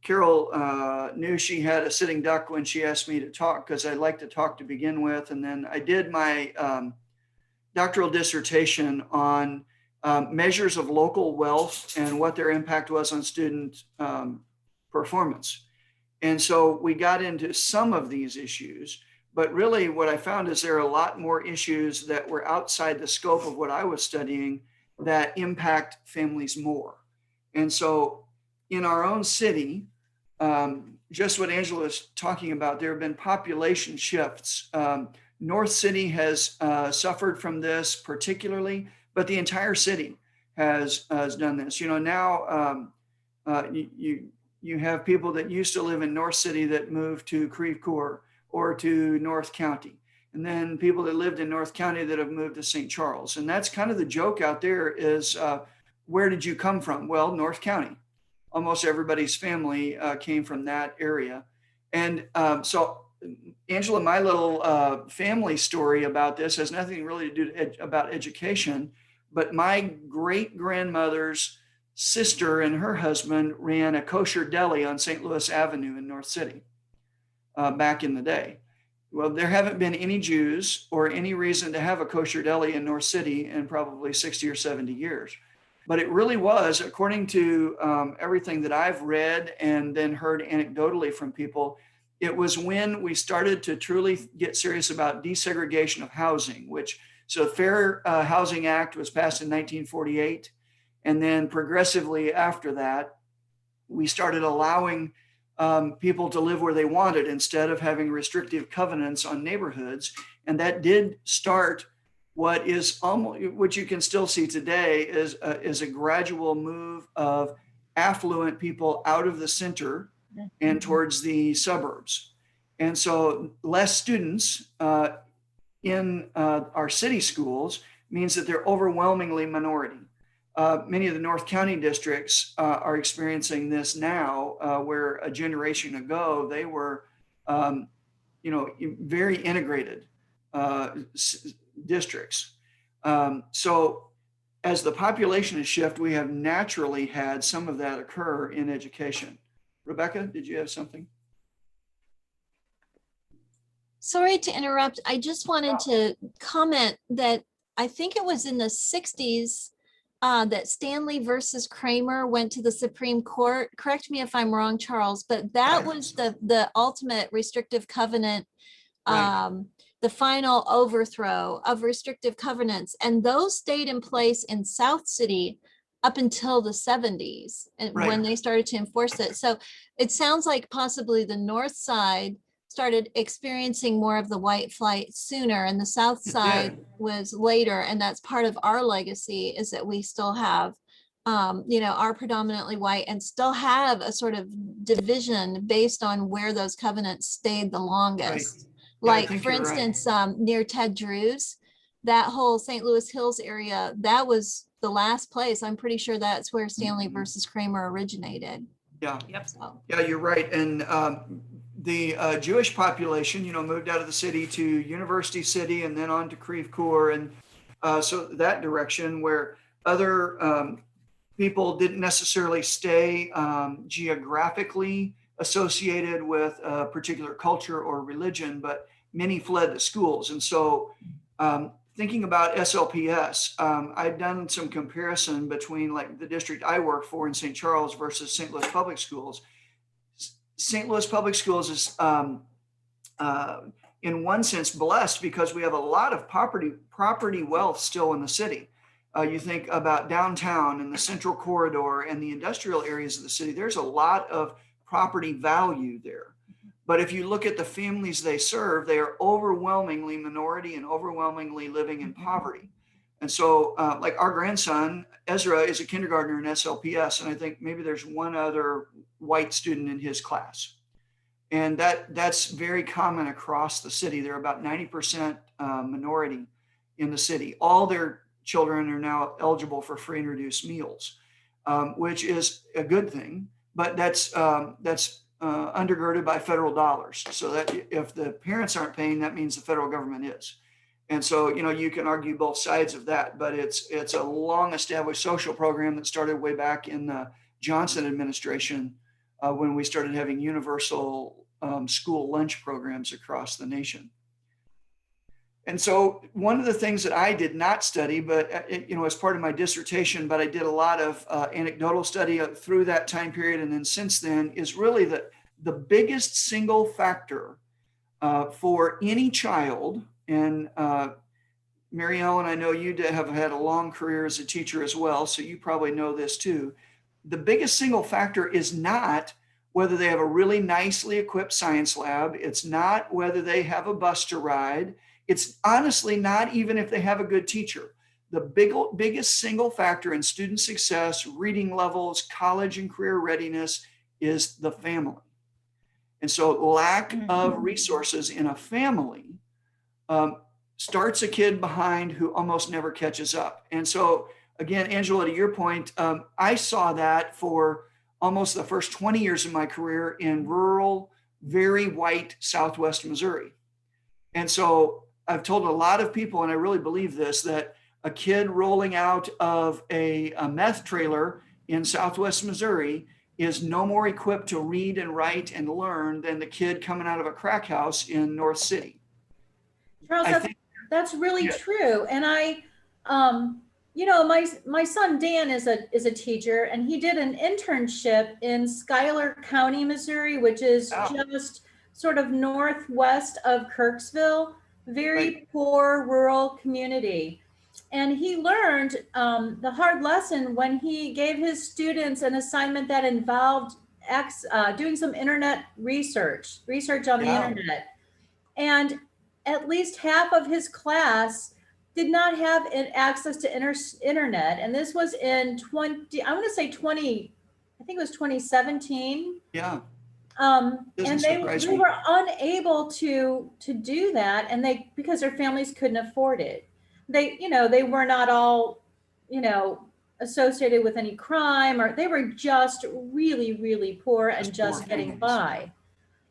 Carol knew she had a sitting duck when she asked me to talk, because I like to talk to begin with. And then I did my doctoral dissertation on measures of local wealth and what their impact was on student performance. And so we got into some of these issues, but really what I found is there are a lot more issues that were outside the scope of what I was studying that impact families more. And so in our own city, just what Angela was talking about, there have been population shifts. North City has suffered from this particularly, but the entire city has done this. Now you have people that used to live in North City that moved to Creve Coeur or to North County, and then people that lived in North County that have moved to St. Charles. And that's kind of the joke out there is, where did you come from? Well, North County. Almost everybody's family came from that area. And so Angela, my little family story about this has nothing really to do about education, but my great grandmother's sister and her husband ran a kosher deli on St. Louis Avenue in North City back in the day. Well, there haven't been any Jews or any reason to have a kosher deli in North City in probably 60 or 70 years. But it really was, according to everything that I've read and then heard anecdotally from people, it was when we started to truly get serious about desegregation of housing, so the Fair Housing Act was passed in 1948. And then progressively after that, we started allowing people to live where they wanted instead of having restrictive covenants on neighborhoods. And that did start what is almost, what you can still see today is a gradual move of affluent people out of the center and towards the suburbs. And so less students in our city schools means that they're overwhelmingly minority. Many of the North County districts are experiencing this now, where a generation ago they were, very integrated districts. So as the population has shifted, we have naturally had some of that occur in education. Rebecca, did you have something? Sorry to interrupt. I just wanted to comment that I think it was in the 60s that Stanley versus Kramer went to the Supreme Court. Correct me if I'm wrong, Charles, but that was the ultimate restrictive covenant, the final overthrow of restrictive covenants. And those stayed in place in South City up until the 70s and when they started to enforce it. So it sounds like possibly the North Side started experiencing more of the white flight sooner and the South Side was later. And that's part of our legacy, is that we still have, are predominantly white and still have a sort of division based on where those covenants stayed the longest. Like, for instance, near Ted Drew's, that whole St. Louis Hills area, that was the last place. I'm pretty sure that's where Stanley versus Kramer originated. Yeah. Yep. So. Yeah, you're right. And the Jewish population, moved out of the city to University City and then on to Creve Coeur. And so that direction, where other people didn't necessarily stay geographically associated with a particular culture or religion, but many fled the schools. And so thinking about SLPS, I've done some comparison between like the district I work for in St. Charles versus St. Louis Public Schools. St. Louis Public Schools is uh, in one sense blessed because we have a lot of property wealth still in the city. You think about downtown and the central corridor and the industrial areas of the city, there's a lot of property value there. But if you look at the families they serve, they are overwhelmingly minority and overwhelmingly living in poverty. And so like our grandson, Ezra, is a kindergartner in SLPS. And I think maybe there's one other white student in his class. And that's very common across the city. They're about 90% minority in the city. All their children are now eligible for free and reduced meals, which is a good thing. But that's undergirded by federal dollars. So that if the parents aren't paying, that means the federal government is. And so, you can argue both sides of that, but it's a long established social program that started way back in the Johnson administration when we started having universal school lunch programs across the nation. And so one of the things that I did not study, but as part of my dissertation, but I did a lot of anecdotal study through that time period, and then since then, is really the biggest single factor for any child. And Mary Ellen, I know you have had a long career as a teacher as well, so you probably know this too. The biggest single factor is not whether they have a really nicely equipped science lab. It's not whether they have a bus to ride. It's honestly not even if they have a good teacher. The biggest single factor in student success, reading levels, college and career readiness is the family. And so lack of resources in a family starts a kid behind who almost never catches up. And so again, Angela, to your point, I saw that for almost the first 20 years of my career in rural, very white Southwest Missouri. And so I've told a lot of people, and I really believe this, that a kid rolling out of a meth trailer in Southwest Missouri is no more equipped to read and write and learn than the kid coming out of a crack house in North City. Charles, that's really true. And my son Dan is a teacher, and he did an internship in Schuyler County, Missouri, which is just sort of northwest of Kirksville, very poor rural community. And he learned the hard lesson when he gave his students an assignment that involved doing some internet research on the internet. And at least half of his class did not have access to internet. And this was in 2017. Yeah. And they were unable to do that, and because their families couldn't afford it. They were not all, associated with any crime, or they were just really, really poor and just getting by.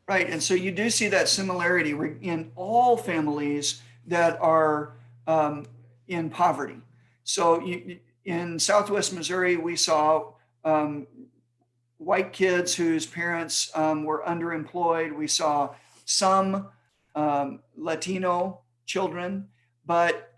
Right. And so you do see that similarity in all families that are in poverty. So in Southwest Missouri, we saw white kids whose parents were underemployed. We saw some Latino children, but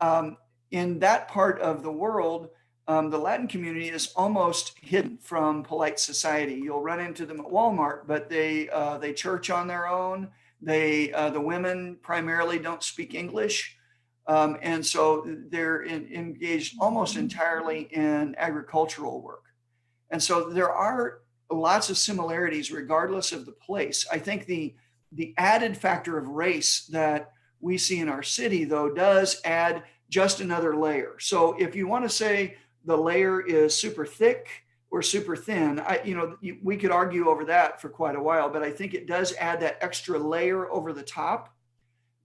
in that part of the world, the Latin community is almost hidden from polite society. You'll run into them at Walmart, but they church on their own. The women primarily don't speak English. And so they're engaged almost entirely in agricultural work. And so there are lots of similarities regardless of the place. I think the added factor of race that we see in our city, though, does add just another layer. So if you want to say the layer is super thick or super thin, we could argue over that for quite a while, but I think it does add that extra layer over the top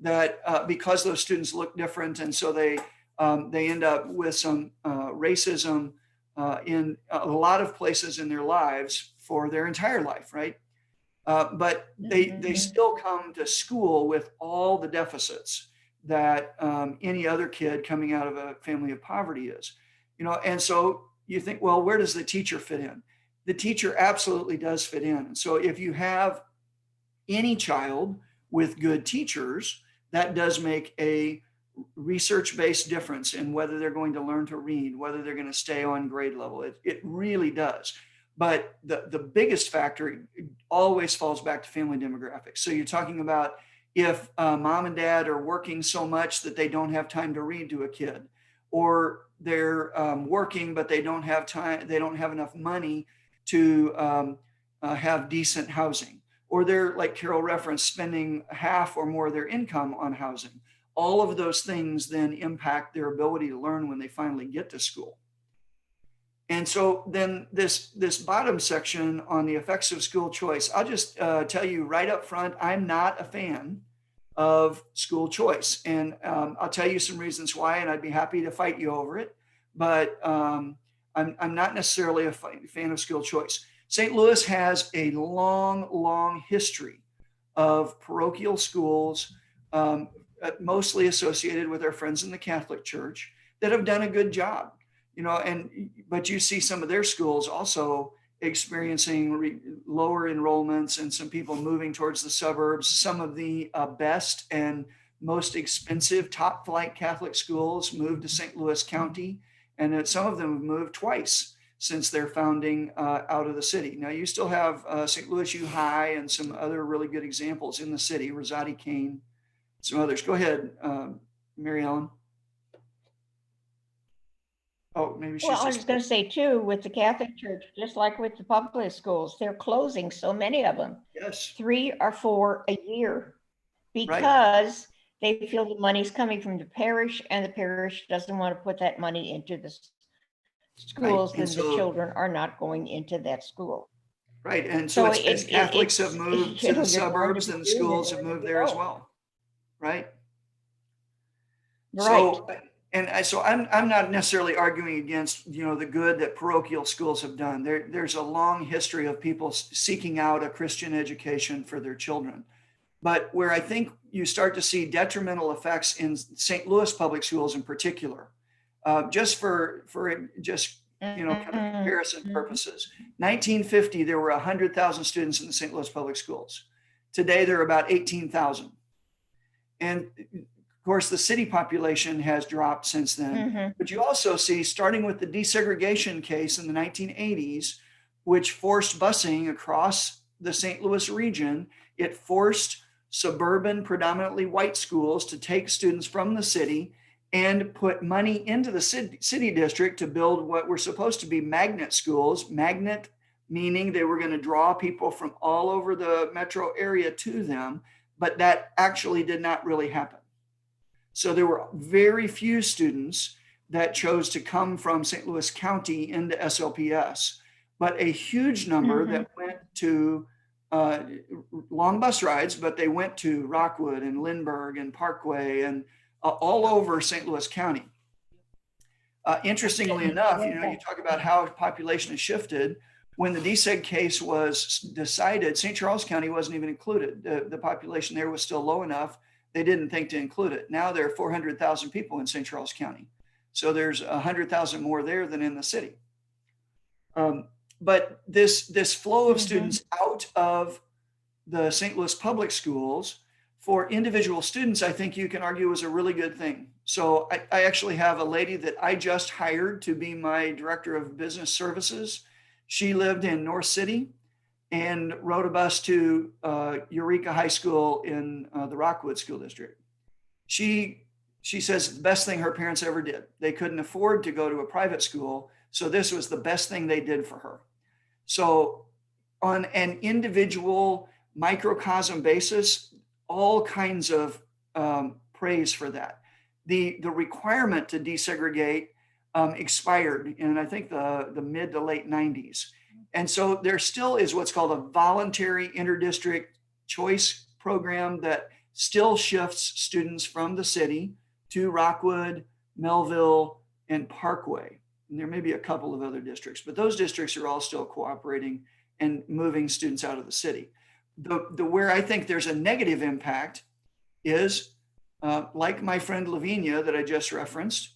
that because those students look different, and so they end up with some racism in a lot of places in their lives for their entire life, right? But they still come to school with all the deficits that any other kid coming out of a family of poverty is, and so you think, well, where does the teacher fit in? The teacher absolutely does fit in. And so if you have any child with good teachers, that does make a research-based difference in whether they're going to learn to read, whether they're going to stay on grade level. It really does. But the biggest factor always falls back to family demographics. So you're talking about if mom and dad are working so much that they don't have time to read to a kid, or they're working, but they don't have time, they don't have enough money to have decent housing, or they're, like Carol referenced, spending half or more of their income on housing. All of those things then impact their ability to learn when they finally get to school. And so then this bottom section on the effects of school choice, I'll just tell you right up front, I'm not a fan of school choice. And I'll tell you some reasons why, and I'd be happy to fight you over it. But I'm not necessarily a fan of school choice. St. Louis has a long history of parochial schools, mostly associated with our friends in the Catholic Church, that have done a good job. But you see some of their schools also experiencing lower enrollments and some people moving towards the suburbs. Some of the best and most expensive top flight Catholic schools moved to St. Louis County, and some of them have moved twice since their founding out of the city. Now you still have St. Louis U High and some other really good examples in the city, Rosati Kane, some others. Go ahead, Mary Ellen. Oh, maybe she's. Well, I was going to say too, with the Catholic Church, just like with the public schools, they're closing so many of them. Yes. 3 or 4 a year, because they feel the money's coming from the parish, and the parish doesn't want to put that money into the schools, Right. And then the children are not going into that school. Right. And so as Catholics have moved to the suburbs, then the schools have moved there as well. Right. Right. So I'm not necessarily arguing against, the good that parochial schools have done. There's a long history of people seeking out a Christian education for their children. But where I think you start to see detrimental effects in St. Louis public schools in particular, just for kind of comparison purposes. 1950, there were 100,000 students in the St. Louis public schools. Today, there are about 18,000. And of course, the city population has dropped since then. But you also see, starting with the desegregation case in the 1980s, which forced busing across the St. Louis region, it forced suburban, predominantly white schools to take students from the city and put money into the city district to build what were supposed to be magnet schools. Magnet meaning they were going to draw people from all over the metro area to them, but that actually did not really happen. So there were very few students that chose to come from St. Louis County into SLPS, but a huge number that went to long bus rides, but they went to Rockwood and Lindbergh and Parkway and all over St. Louis County. Interestingly enough, you talk about how population has shifted. When the deseg case was decided, St. Charles County wasn't even included. The population there was still low enough. They didn't think to include it. Now there are 400,000 people in St. Charles County. So there's 100,000 more there than in the city. But this flow of students out of the St. Louis public schools for individual students, I think you can argue is a really good thing. So I actually have a lady that I just hired to be my director of business services. She lived in North City and rode a bus to Eureka High School in the Rockwood School District. She says the best thing her parents ever did. They couldn't afford to go to a private school, so this was the best thing they did for her. So on an individual microcosm basis, all kinds of praise for that. The requirement to desegregate expired in, I think, the mid to late 90s. And so there still is what's called a voluntary interdistrict choice program that still shifts students from the city to Rockwood, Melville, and Parkway. And there may be a couple of other districts, but those districts are all still cooperating and moving students out of the city. Where I think there's a negative impact is like my friend Lavinia that I just referenced,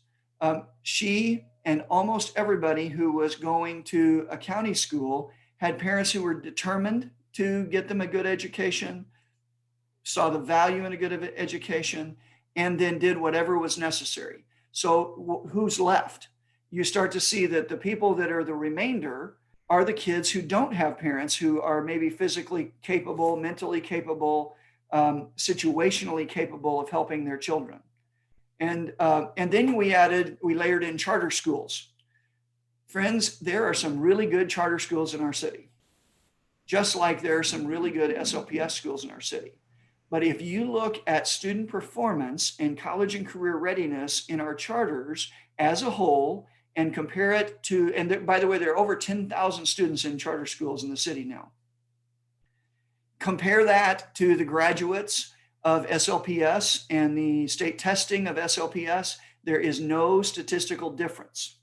she and almost everybody who was going to a county school had parents who were determined to get them a good education, saw the value in a good education, and then did whatever was necessary. So who's left? You start to see that the people that are the remainder are the kids who don't have parents who are maybe physically capable, mentally capable, situationally capable of helping their children. And then we layered in charter schools. Friends, there are some really good charter schools in our city, just like there are some really good SLPS schools in our city. But if you look at student performance and college and career readiness in our charters as a whole, and compare it to, and by the way, there are over 10,000 students in charter schools in the city now. Compare that to the graduates of SLPS and the state testing of SLPS, there is no statistical difference.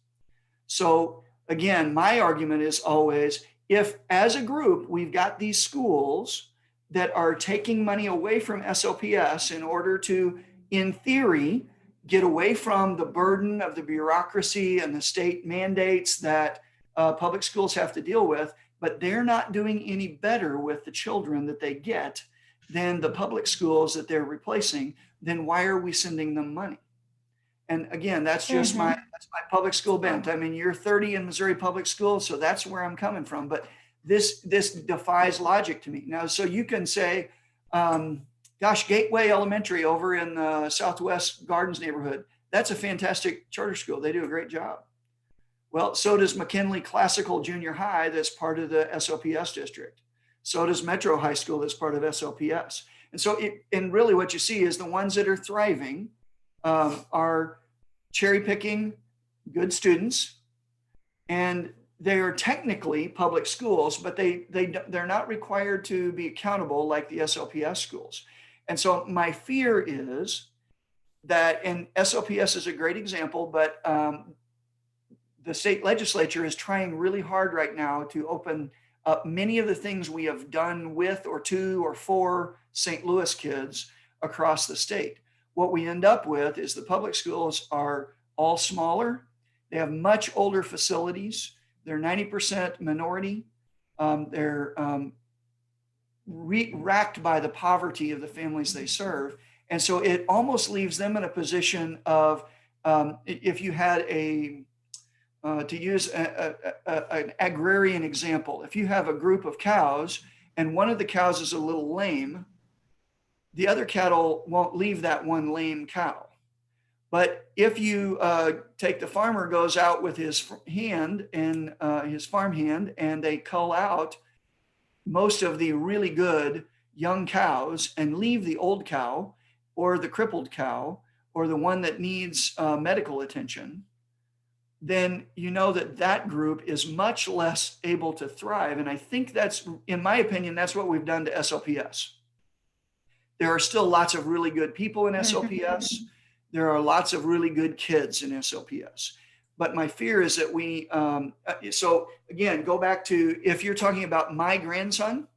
So again, my argument is always, if as a group, we've got these schools that are taking money away from SLPS in order to, in theory, get away from the burden of the bureaucracy and the state mandates that public schools have to deal with, but they're not doing any better with the children that they get than the public schools that they're replacing, then why are we sending them money? And again, that's just my public school bent. I mean, you're 30 in Missouri public schools, so that's where I'm coming from. But this defies logic to me. Now, so you can say, gosh, Gateway Elementary over in the Southwest Gardens neighborhood, that's a fantastic charter school. They do a great job. Well, so does McKinley Classical Junior High, that's part of the SLPS district. So does Metro High School, that's part of SLPS. And so, and really what you see is the ones that are thriving are cherry picking good students, and they are technically public schools, but they're not required to be accountable like the SLPS schools. And so my fear is that, and SLPS is a great example, but the state legislature is trying really hard right now to open up many of the things we have done with or to or for St. Louis kids across the state. What we end up with is the public schools are all smaller. They have much older facilities. They're 90% minority. They're racked by the poverty of the families they serve. And so it almost leaves them in a position of, if you had to use an agrarian example, if you have a group of cows and one of the cows is a little lame, the other cattle won't leave that one lame cow. But if you take the farmer goes out with his hand and his farm hand, and they cull out most of the really good young cows and leave the old cow or the crippled cow or the one that needs medical attention, then you know that that group is much less able to thrive. And I think that's, in my opinion, that's what we've done to SLPS. There are still lots of really good people in SLPS. There are lots of really good kids in SLPS. But my fear is that we, so again, go back to, if you're talking about my grandson,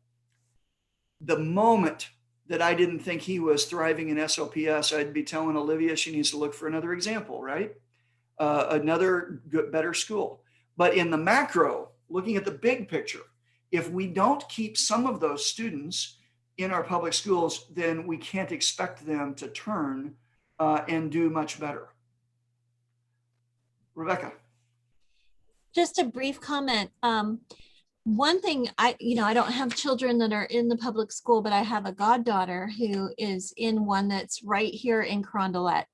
the moment that I didn't think he was thriving in SLPS, I'd be telling Olivia she needs to look for another example, right? Another good, better school. But in the macro, looking at the big picture, if we don't keep some of those students in our public schools, then we can't expect them to turn and do much better. Rebecca. Just a brief comment. One thing, I don't have children that are in the public school, but I have a goddaughter who is in one that's right here in Carondelet.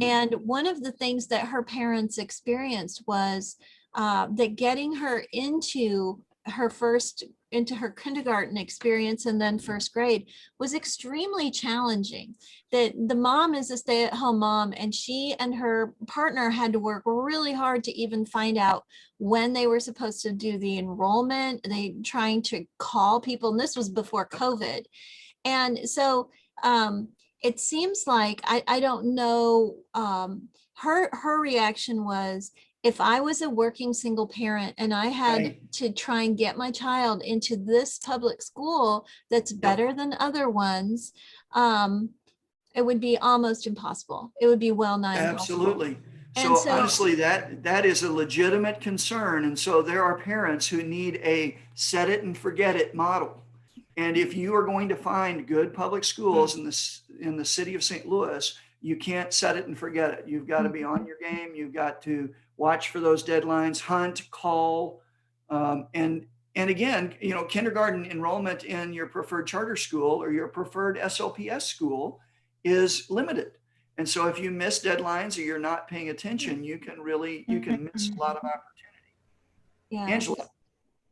And one of the things that her parents experienced was that getting her into her kindergarten experience and then first grade was extremely challenging. That the mom is a stay-at-home mom, and she and her partner had to work really hard to even find out when they were supposed to do the enrollment. They trying to call people, and this was before COVID. And so it seems like, I don't know, her reaction was, if I was a working single parent and I had to try and get my child into this public school that's better than other ones, it would be almost impossible. It would be well nigh impossible. Absolutely. So honestly, that is a legitimate concern. And so there are parents who need a set it and forget it model. And if you are going to find good public schools in the city of St. Louis, you can't set it and forget it. You've got to be on your game. You've got to watch for those deadlines, hunt, call, and again, kindergarten enrollment in your preferred charter school or your preferred SLPS school is limited. And so if you miss deadlines or you're not paying attention, you can miss a lot of opportunity. Yeah. Angela.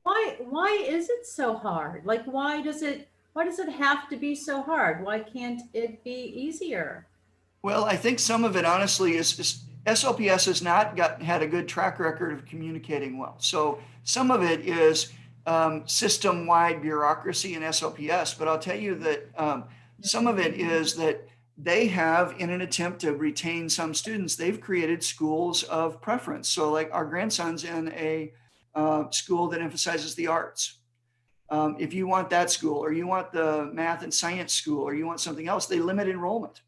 Why is it so hard? Like, why does it have to be so hard? Why can't it be easier? Well, I think some of it honestly is SLPS has not had a good track record of communicating well. So some of it is system-wide bureaucracy in SLPS, but I'll tell you that some of it is that they have, in an attempt to retain some students, they've created schools of preference. So like our grandson's in a school that emphasizes the arts. If you want that school, or you want the math and science school, or you want something else, they limit enrollment.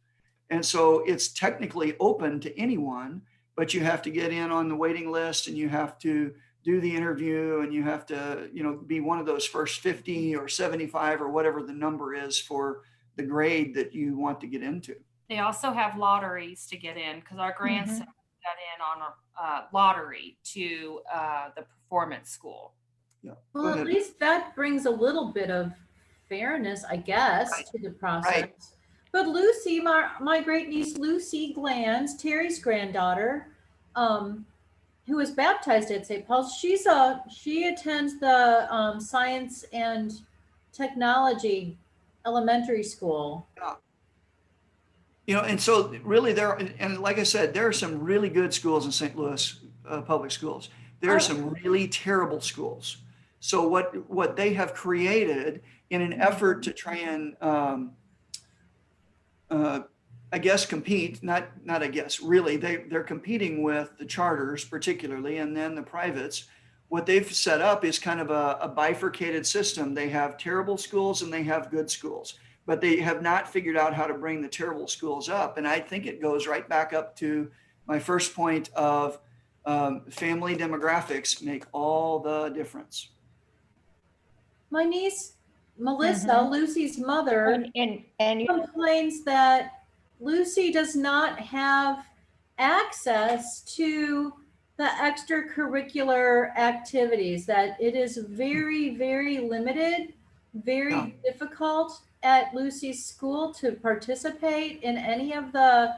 And so it's technically open to anyone, but you have to get in on the waiting list and you have to do the interview and you have to, be one of those first 50 or 75 or whatever the number is for the grade that you want to get into. They also have lotteries to get in, because our grandson got in on a lottery to the performance school. Yeah. Well, at least that brings a little bit of fairness, I guess, Right. to the process. Right. But Lucy, my great niece Lucy Glanz, Terry's granddaughter, who was baptized at St. Paul's, she attends the science and technology elementary school. And so really and like I said, there are some really good schools in St. Louis public schools. There are some really terrible schools. So what they have created in an effort to try and I guess compete, really, they're competing with the charters particularly, and then the privates. What they've set up is kind of a bifurcated system. They have terrible schools and they have good schools, but they have not figured out how to bring the terrible schools up. And I think it goes right back up to my first point of family demographics make all the difference. My niece Melissa, Lucy's mother, and complains that Lucy does not have access to the extracurricular activities, that it is very, very limited, very difficult at Lucy's school to participate in any of the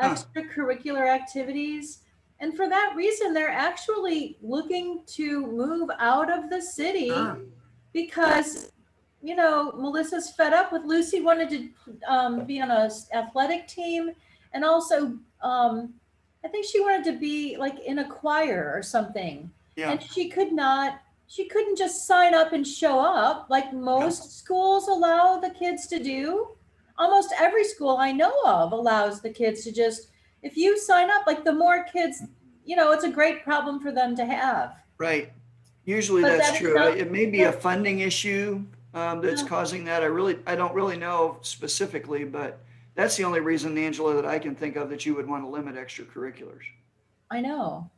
extracurricular activities. And for that reason, they're actually looking to move out of the city because Melissa's fed up with Lucy, wanted to be on a athletic team, and also I think she wanted to be like in a choir or something. Yeah. And she couldn't just sign up and show up like most schools allow the kids to do. Almost every school I know of allows the kids to just, if you sign up, like the more kids, it's a great problem for them to have. Right. Usually But that's that is true. not- It may be a funding issue that's causing that. I don't really know specifically, but that's the only reason, Angela, that I can think of that you would want to limit extracurriculars. I know.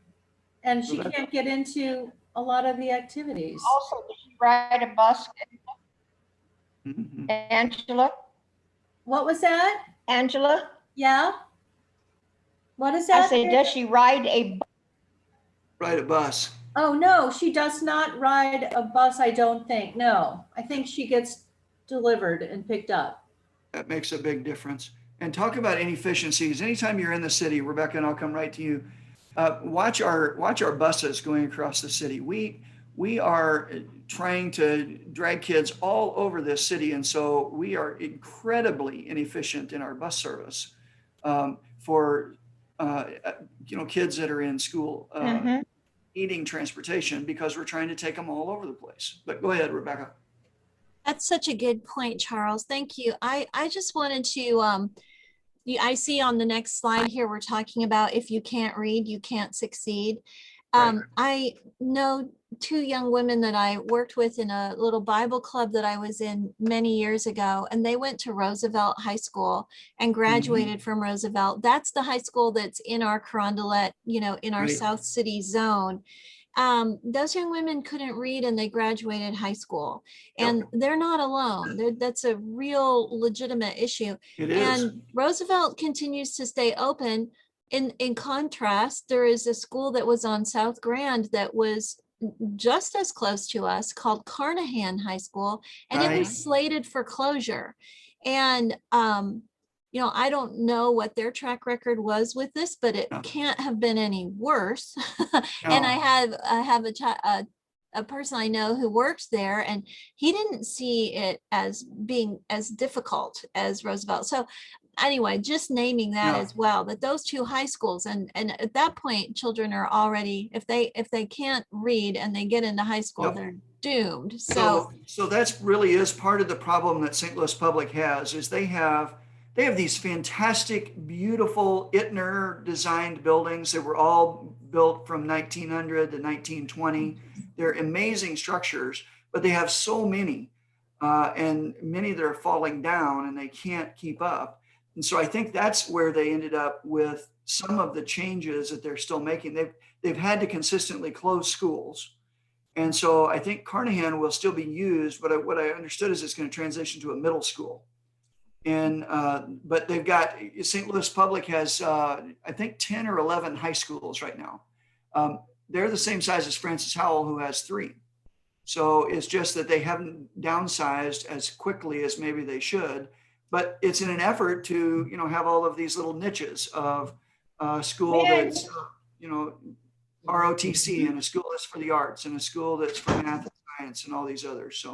And she Well, can't get into a lot of the activities. also, does she ride a bus? Mhm. Angela? What was that? Angela? Yeah? What is I that? say, does she ride a bus? Ride a bus. Oh, no, she does not ride a bus, I don't think. No, I think she gets delivered and picked up. That makes a big difference. And talk about inefficiencies. Anytime you're in the city, Rebecca, and I'll come right to you. Watch our buses going across the city. We are trying to drag kids all over this city, and so we are incredibly inefficient in our bus service for kids that are in school needing transportation, because we're trying to take them all over the place. But go ahead, Rebecca. That's such a good point, Charles. Thank you. I just wanted to, I see on the next slide here, we're talking about if you can't read, you can't succeed. I know two young women that I worked with in a little Bible club that I was in many years ago, and they went to Roosevelt High School and graduated from Roosevelt. That's the high school that's in our Carondelet, in our South City zone. those young women couldn't read and they graduated high school. Yep. And they're not alone. That's a real legitimate issue. It is. And Roosevelt continues to stay open. In contrast, there is a school that was on South Grand that was just as close to us called Carnahan High School, and it Right. was slated for closure. And I don't know what their track record was with this, but it No. can't have been any worse. And I have a person I know who works there, and he didn't see it as being as difficult as Roosevelt. So anyway, just naming that No. as well, that those two high schools, and at that point, children are already, if they can't read and they get into high school, Yep. they're doomed. So So that's really is part of the problem that St. Louis Public has, is they have these fantastic, beautiful Ittner designed buildings that were all built from 1900 to 1920. They're amazing structures, but they have so many, and many that are falling down and they can't keep up. And so I think that's where they ended up with some of the changes that they're still making. They've had to consistently close schools. And so I think Carnahan will still be used, but what I understood is it's going to transition to a middle school. And but they've got, St. Louis Public has I think 10 or 11 high schools right now. They're the same size as Francis Howell, who has 3. So it's just that they haven't downsized as quickly as maybe they should. But it's in an effort to, have all of these little niches of school that's, ROTC, and a school that's for the arts, and a school that's for math and science, and all these others.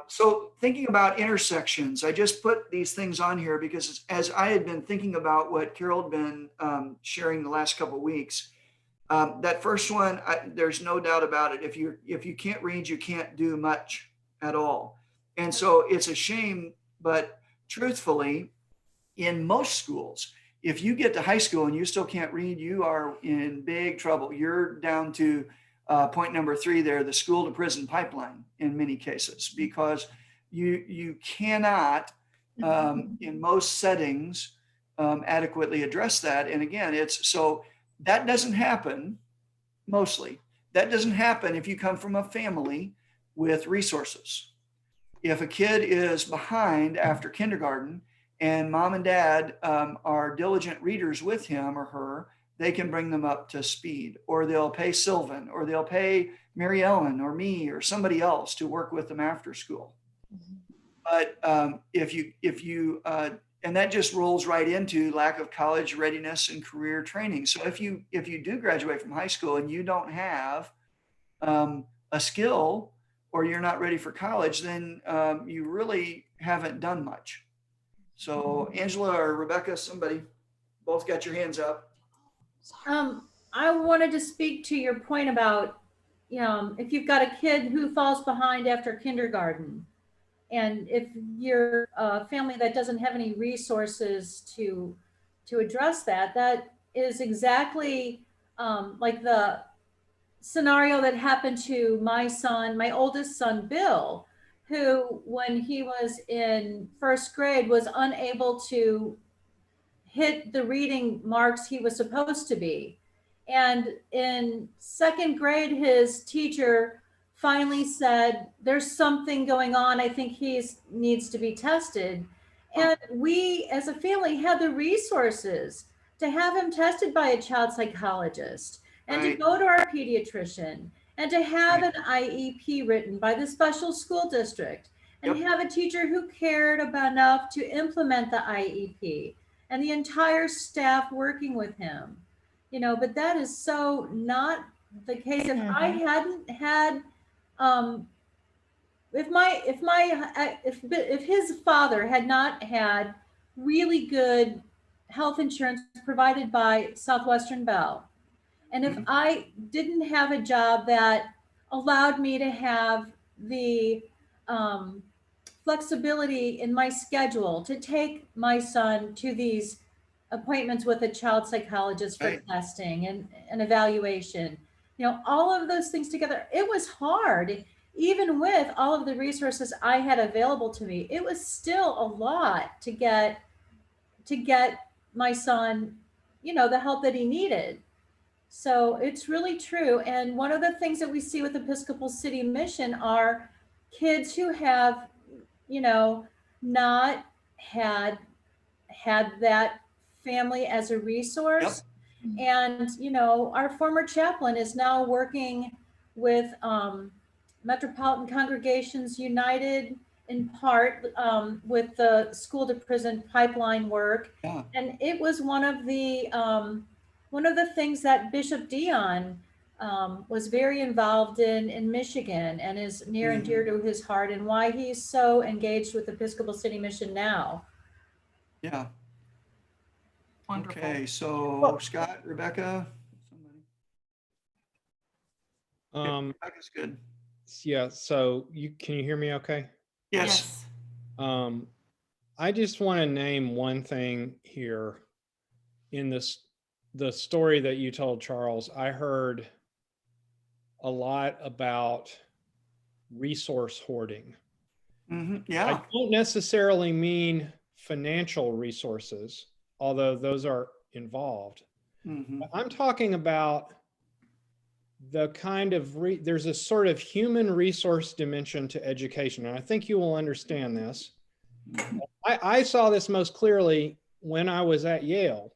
So thinking about intersections, I just put these things on here because as I had been thinking about what Carol had been sharing the last couple of weeks, that first one, there's no doubt about it. If you can't read, you can't do much at all. And so it's a shame, but truthfully, in most schools, if you get to high school and you still can't read, you are in big trouble. You're down to point number 3 there, the school to prison pipeline in many cases, because you cannot, in most settings, adequately address that. And again, so that doesn't happen mostly. That doesn't happen if you come from a family with resources. If a kid is behind after kindergarten and mom and dad are diligent readers with him or her, they can bring them up to speed, or they'll pay Sylvan, or they'll pay Mary Ellen or me or somebody else to work with them after school. But if you and that just rolls right into lack of college readiness and career training. So if you do graduate from high school and you don't have a skill, or you're not ready for college, then you really haven't done much. So Angela or Rebecca, somebody, both got your hands up. I wanted to speak to your point about, if you've got a kid who falls behind after kindergarten, and if you're a family that doesn't have any resources to address that, that is exactly like the scenario that happened to my oldest son, Bill, who, when he was in first grade, was unable to hit the reading marks he was supposed to be. And in second grade, his teacher finally said, there's something going on. I think he needs to be tested. And we, as a family, had the resources to have him tested by a child psychologist, and to go to our pediatrician, and to have an IEP written by the special school district, and have a teacher who cared enough to implement the IEP, and the entire staff working with him. But that is so not the case. If I hadn't had, if his father had not had really good health insurance provided by Southwestern Bell, and if I didn't have a job that allowed me to have the flexibility in my schedule to take my son to these appointments with a child psychologist for testing and evaluation, all of those things together, it was hard. Even with all of the resources I had available to me, it was still a lot to get my son, the help that he needed. So it's really true. And one of the things that we see with Episcopal City Mission are kids who have, you know, not had that family as a resource. And, you know, our former chaplain is now working with Metropolitan Congregations United in part with the school to prison pipeline work. Yeah. And it was one of the things that Bishop Dion was very involved in Michigan, and is near and dear to his heart, and why he's so engaged with Episcopal City Mission now. Yeah. Wonderful. Okay, so Scott, Rebecca, somebody. Rebecca's good. Yeah, so can you hear me okay? Yes. I just want to name one thing here in the story that you told, Charles. I heard a lot about resource hoarding. Yeah. I don't necessarily mean financial resources, although those are involved. But I'm talking about the kind of, there's a sort of human resource dimension to education. And I think you will understand this. I saw this most clearly when I was at Yale.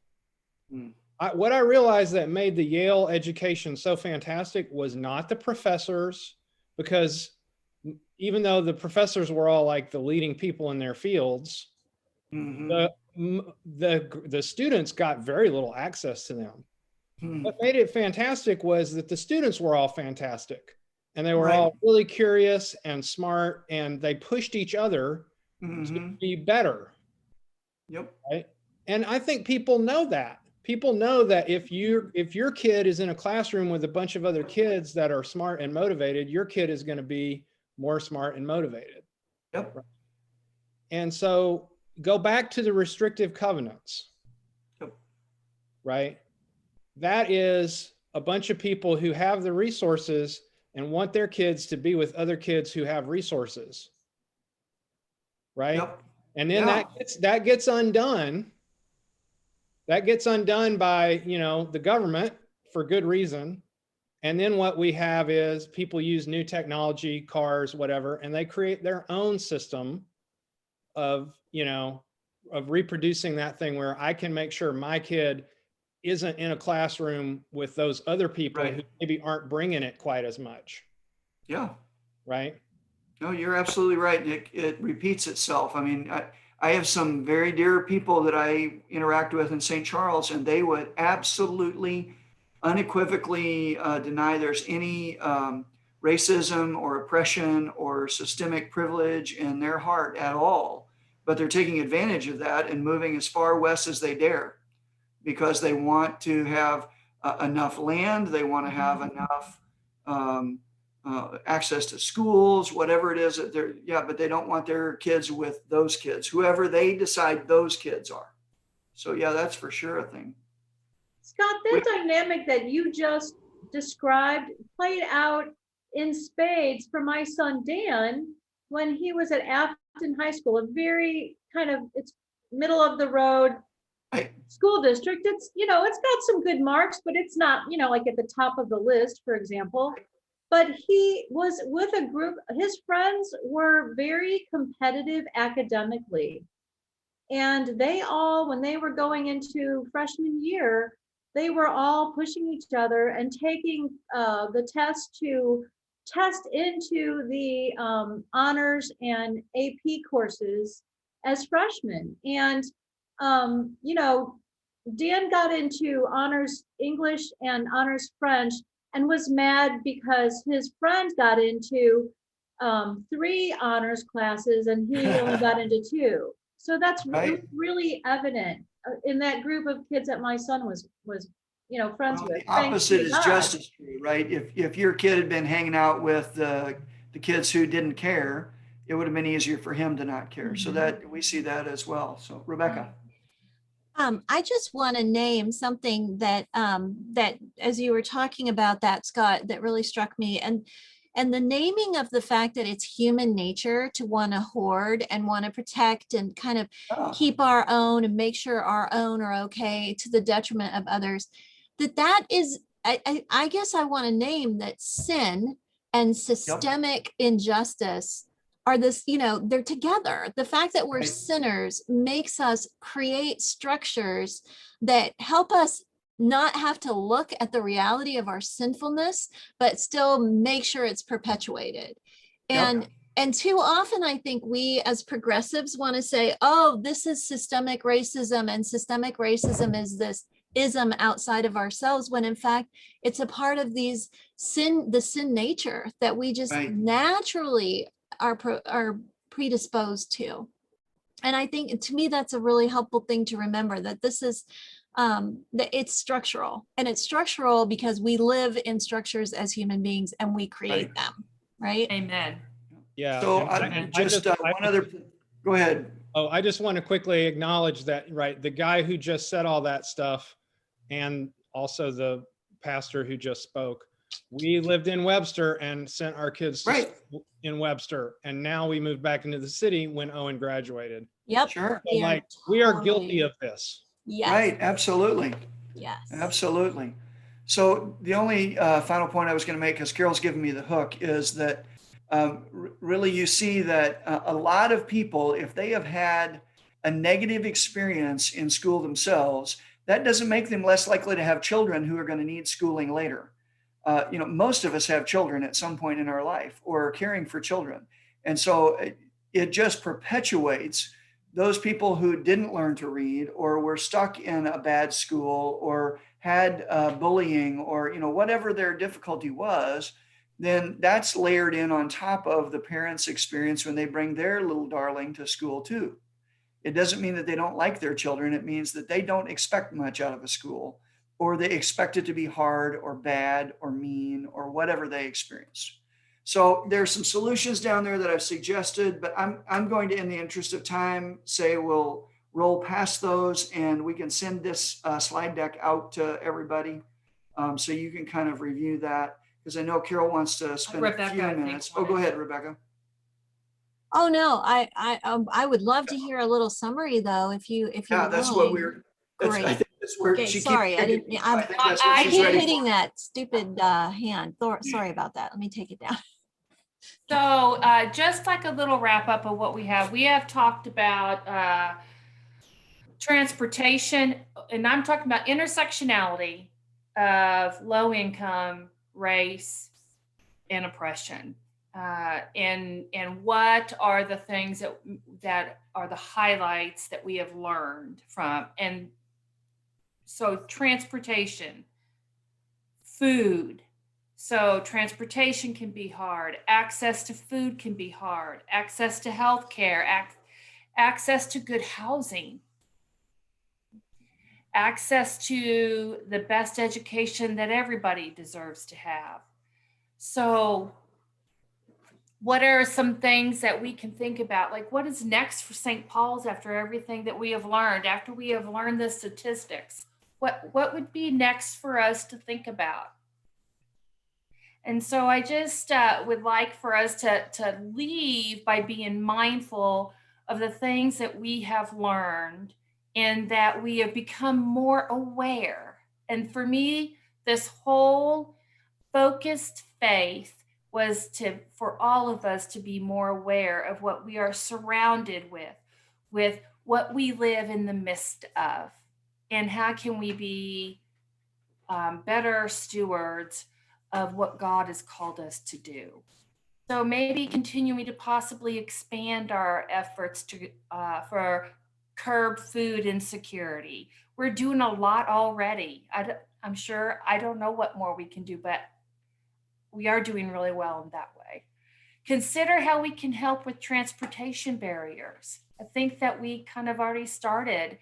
What I realized that made the Yale education so fantastic was not the professors, because even though the professors were all like the leading people in their fields, the students got very little access to them. What made it fantastic was that the students were all fantastic, and they were all really curious and smart, and they pushed each other to be better. Yep. Right. And I think people know that. People know that if your kid is in a classroom with a bunch of other kids that are smart and motivated, your kid is going to be more smart and motivated. Yep. Right? And so go back to the restrictive covenants. Yep. Right? That is a bunch of people who have the resources and want their kids to be with other kids who have resources. Right? Yep. And then that gets undone. That gets undone by, the government for good reason. And then what we have is people use new technology, cars, whatever, and they create their own system of reproducing that thing where I can make sure my kid isn't in a classroom with those other people who maybe aren't bringing it quite as much. Yeah. Right. No, you're absolutely right, Nick. It repeats itself. I mean, I have some very dear people that I interact with in St. Charles, and they would absolutely, unequivocally deny there's any racism or oppression or systemic privilege in their heart at all. But they're taking advantage of that and moving as far west as they dare, because they want to have enough land, they want to have enough access to schools, whatever it is that but they don't want their kids with those kids, whoever they decide those kids are. So yeah, that's for sure a thing. Scott, that dynamic that you just described played out in spades for my son Dan when he was at Afton High School, a very it's middle of the road school district. It's, it's got some good marks, but it's not, like at the top of the list, for example. But he was with a group, his friends were very competitive academically. And they all, when they were going into freshman year, they were all pushing each other and taking the test to test into the honors and AP courses as freshmen. And, Dan got into honors English and honors French and was mad because his friend got into 3 honors classes and he only got into 2. So that's really evident in that group of kids that my son was friends with. The opposite is just as true, right? If your kid had been hanging out with the kids who didn't care, it would have been easier for him to not care. So that we see that as well. So Rebecca. I just want to name something that that as you were talking about that, Scott, that really struck me, and the naming of the fact that it's human nature to want to hoard and want to protect and kind of keep our own and make sure our own are okay to the detriment of others. That is I guess I want to name that sin and systemic injustice are this, they're together. The fact that we're Right. sinners makes us create structures that help us not have to look at the reality of our sinfulness, but still make sure it's perpetuated. Yep. And too often, I think we as progressives want to say, oh, this is systemic racism, and systemic racism is this ism outside of ourselves, when in fact, it's a part of the sin nature that we just Right. naturally are predisposed to. And I think, to me, that's a really helpful thing to remember, that this is that it's structural, and it's structural because we live in structures as human beings and we create Right. them, right? Amen. Yeah. So and I one other, go ahead. Oh, I just want to quickly acknowledge that, right, the guy who just said all that stuff, and also the pastor who just spoke, we lived in Webster and sent our kids to Right. school in Webster, and now we moved back into the city when Owen graduated. Yep. Sure. So, We are like, we are totally- guilty of this. Yes. Right. Absolutely. Yes. Absolutely. So the only final point I was going to make, because Carol's given me the hook, is that really you see that a lot of people, if they have had a negative experience in school themselves, that doesn't make them less likely to have children who are going to need schooling later. Most of us have children at some point in our life, or are caring for children. And so it just perpetuates those people who didn't learn to read, or were stuck in a bad school, or had bullying, or whatever their difficulty was. Then that's layered in on top of the parents' experience when they bring their little darling to school too. It doesn't mean that they don't like their children. It means that they don't expect much out of a school, or they expect it to be hard or bad or mean or whatever they experienced. So there's some solutions down there that I've suggested, but I'm going to, in the interest of time, say we'll roll past those, and we can send this slide deck out to everybody, so you can kind of review that, because I know Carol wants to spend Rebecca, a few I think, minutes. Oh, go ahead, Rebecca. Oh no, I would love to hear a little summary though, if you Yeah, that's what willing. I Great. think that's where Okay, she keeps sorry, I hitting- didn't. I think that's what I she's keep ready hitting for. that stupid hand. Sorry about that. Let me take it down. So just like a little wrap up of what we have talked about transportation, and I'm talking about intersectionality of low income, race, and oppression. And what are the things that are the highlights that we have learned from. And so transportation, food. So transportation can be hard. Access to food can be hard. Access to health care, access to good housing, access to the best education that everybody deserves to have. So what are some things that we can think about? Like, what is next for St. Paul's after everything that we have learned, after we have learned the statistics? What would be next for us to think about? And so I just would like for us to leave by being mindful of the things that we have learned, and that we have become more aware. And for me, this whole focused faith was for all of us to be more aware of what we are surrounded with what we live in the midst of, and how can we be better stewards of what God has called us to do. So maybe continuing to possibly expand our efforts to for curb food insecurity. We're doing a lot already. I'm sure, I don't know what more we can do, but we are doing really well in that way. Consider how we can help with transportation barriers. I think that we kind of already started.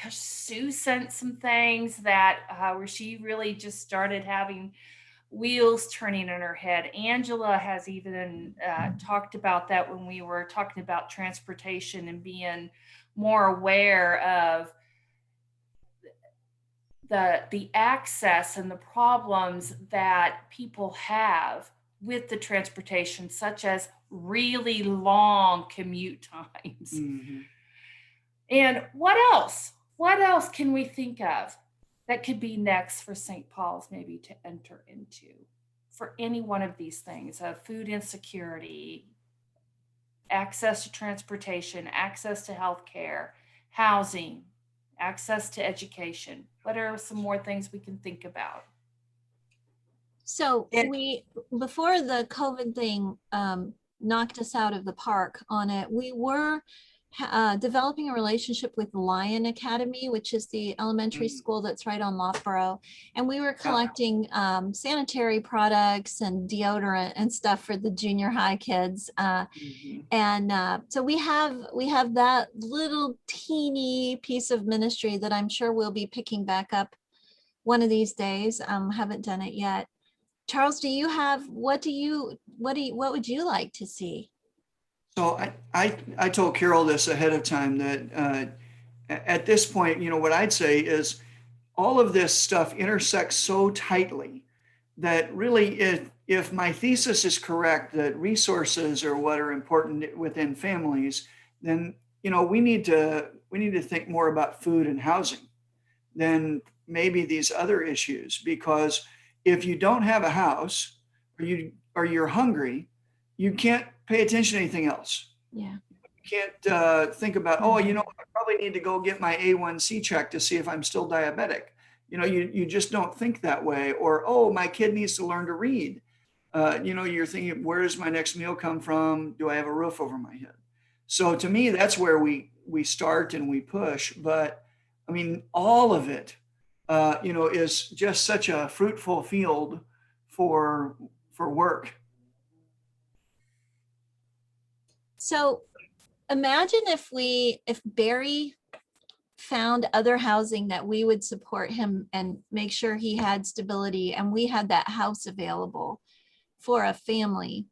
Sue sent some things that where she really just started having wheels turning in her head. Angela has even talked about that when we were talking about transportation and being more aware of the access and the problems that people have with the transportation, such as really long commute times. Mhm. And what else? What else can we think of? that could be next for St. Paul's maybe to enter into for any one of these things, food insecurity, access to transportation, access to healthcare, housing, access to education? What are some more things we can think about? So And- before the COVID thing knocked us out of the park on it, we were developing a relationship with Lion Academy, which is the elementary school that's right on Loughborough. And we were collecting sanitary products and deodorant and stuff for the junior high kids. And so we have that little teeny piece of ministry that I'm sure we'll be picking back up one of these days. Haven't done it yet. Charles, what would you like to see? So I told Carol this ahead of time that at this point, what I'd say is all of this stuff intersects so tightly that really if my thesis is correct, that resources are what are important within families, then, we need to think more about food and housing than maybe these other issues, because if you don't have a house or you're hungry, you can't pay attention to anything else. Yeah. You can't think about, I probably need to go get my A1C check to see if I'm still diabetic. You just don't think that way. Or, my kid needs to learn to read. You're thinking, where does my next meal come from? Do I have a roof over my head? So to me, that's where we start and we push. But I mean, all of it, is just such a fruitful field for work. So imagine if Barry found other housing that we would support him and make sure he had stability, and we had that house available for a family.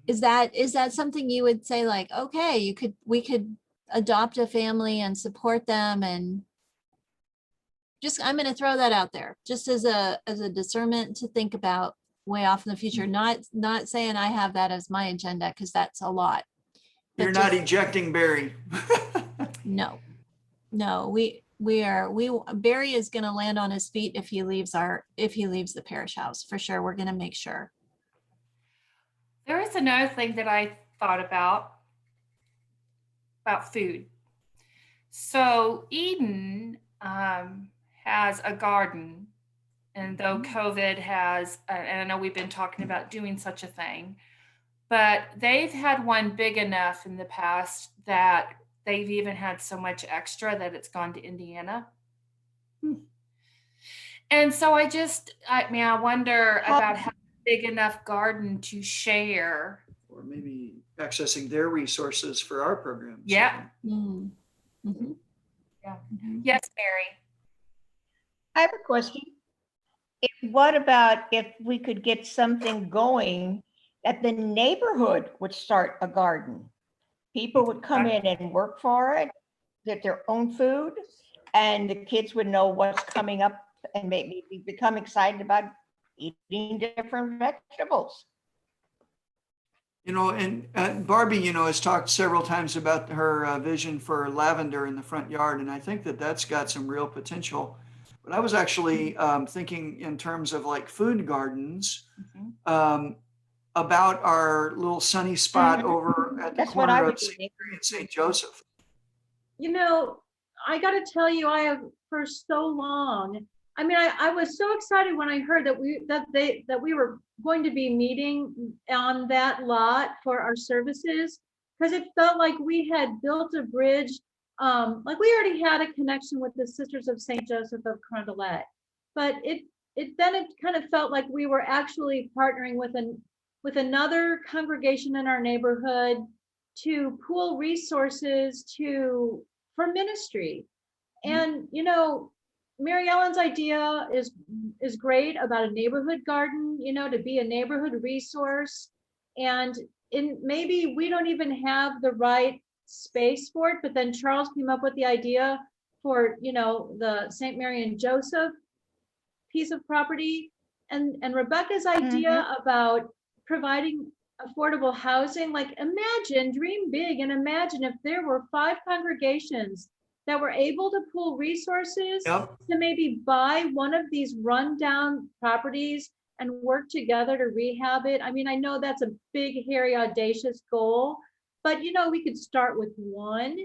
Is that something you would say, like, okay, we could adopt a family and support them? And just, I'm going to throw that out there just as a discernment to think about way off in the future. Not saying I have that as my agenda, because that's a lot. You're not ejecting Barry. No, Barry is going to land on his feet if he leaves the parish house, for sure. We're going to make sure. There is another thing that I thought about food. So Eden has a garden, and though COVID has, and I know we've been talking about doing such a thing, but they've had one big enough in the past that they've even had so much extra that it's gone to Indiana. And so I wonder about how big enough garden to share. Or maybe accessing their resources for our programs. Yeah. Mm-hmm. Yeah. Yes, Mary. I have a question. What about if we could get something going that the neighborhood would start a garden? People would come in and work for it, get their own food, and the kids would know what's coming up and maybe become excited about eating different vegetables. And Barbie, has talked several times about her vision for lavender in the front yard, and I think that that's got some real potential. But I was actually thinking in terms of like food gardens, about our little sunny spot over at the That's what I corner would of do. St. Mary and St. Joseph. I got to tell you, I have for so long. I mean, I was so excited when I heard that we were going to be meeting on that lot for our services, because it felt like we had built a bridge. Like we already had a connection with the Sisters of St. Joseph of Carondelet, but it kind of felt like we were actually partnering with another congregation in our neighborhood to pool resources for ministry. And Mary Ellen's idea is great about a neighborhood garden, to be a neighborhood resource. And maybe we don't even have the right space for it, but then Charles came up with the idea for, the St. Mary and Joseph piece of property, and Rebecca's idea about providing affordable housing. Like, dream big, and imagine if there were 5 congregations that were able to pool resources Yep. to maybe buy one of these rundown properties and work together to rehab it. I mean, I know that's a big, hairy, audacious goal, but we could start with one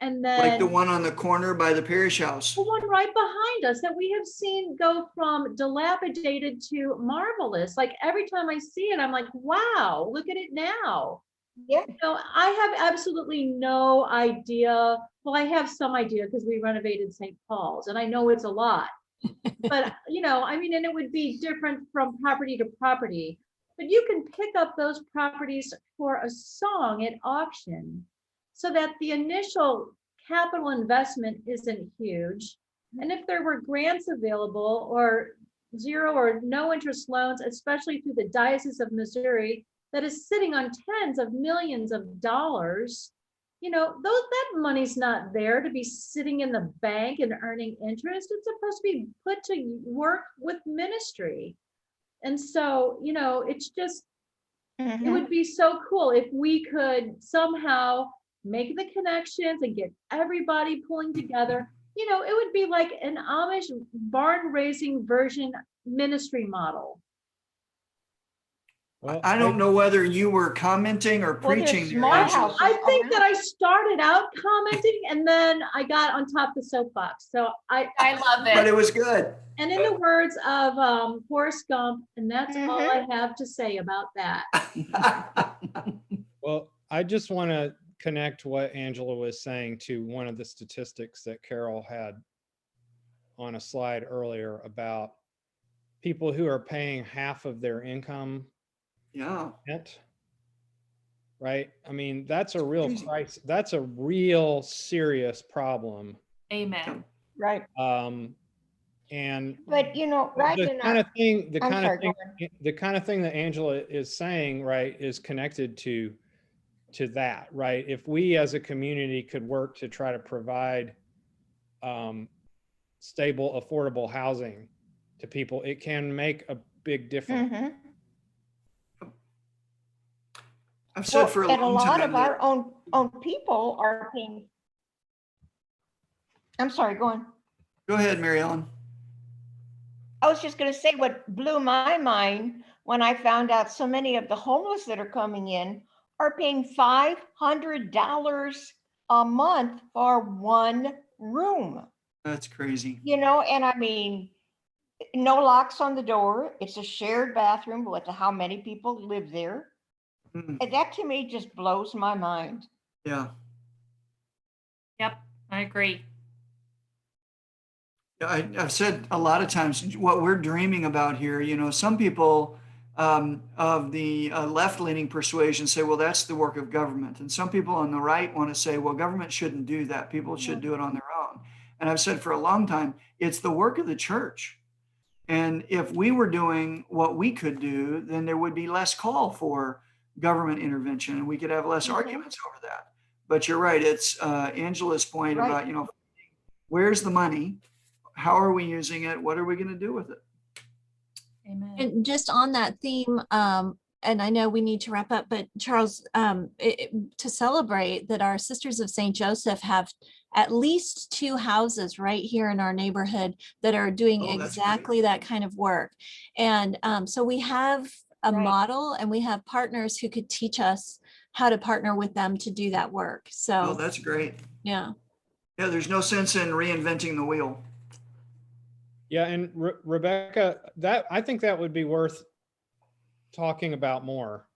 and Like the then one on the corner by the parish house. the one right behind us that we have seen go from dilapidated to marvelous. Like every time I see it, I'm like, wow, look at it now. Yeah. I have absolutely no idea. Well, I have some idea because we renovated St. Paul's and I know it's a lot. But, I mean, and it would be different from property to property. But you can pick up those properties for a song at auction so that the initial capital investment isn't huge. And if there were grants available or zero or no interest loans, especially through the Diocese of Missouri, that is sitting on tens of millions of dollars, that money's not there to be sitting in the bank and earning interest. It's supposed to be put to work with ministry. And so, it's just, it would be so cool if we could somehow make the connections and get everybody pulling together. It would be like an Amish barn raising version ministry model. Well, I don't know whether you were commenting or Well, there's preaching. there, small Angela. houses. I think that I started out commenting and then I got on top of the soapbox. So I love But it. it was good. and in the words of Forrest Gump, and that's all I have to say about that. Well, I just want to connect what Angela was saying to one of the statistics that Carol had on a slide earlier about people who are paying half of their income Yeah. rent. Right? I mean, that's a real crazy. crisis. That's a real serious problem. Amen. Right. And But right the in kind our, of thing, the I'm kind sorry, of go thing, the kind of thing that Angela is saying, right, is connected to that, right? If we as a community could work to try to provide stable, affordable housing to people, it can make a big difference. I've said for a and a long lot time of our own people are paying. I'm sorry, go on. Go ahead, Mary Ellen. I was just going to say what blew my mind when I found out so many of the homeless that are coming in are paying $500 a month for one room. That's crazy. And I mean, no locks on the door. It's a shared bathroom with how many people live there. Mm, And that to me just blows my mind. yeah. Yep, I agree. I've said a lot of times what we're dreaming about here, some people of the left-leaning persuasion say, well, that's the work of government. And some people on the right want to say, well, government shouldn't do that. People should do it on their own. And I've said for a long time, it's the work of the church. And if we were doing what we could do, then there would be less call for government intervention and we could have less arguments over that. But you're right. It's Angela's point about, where's the money? How are we using it? What are we going to do with it? Amen. And just on that theme, and I know we need to wrap up, but Charles, to celebrate that our Sisters of St. Joseph have at least 2 houses right here in our neighborhood that are doing exactly that kind of work. And so we have a model and we have partners who could teach us how to partner with them to do that work. So that's great. Yeah, there's no sense in reinventing the wheel. Yeah, and Rebecca, I think that would be worth talking about more,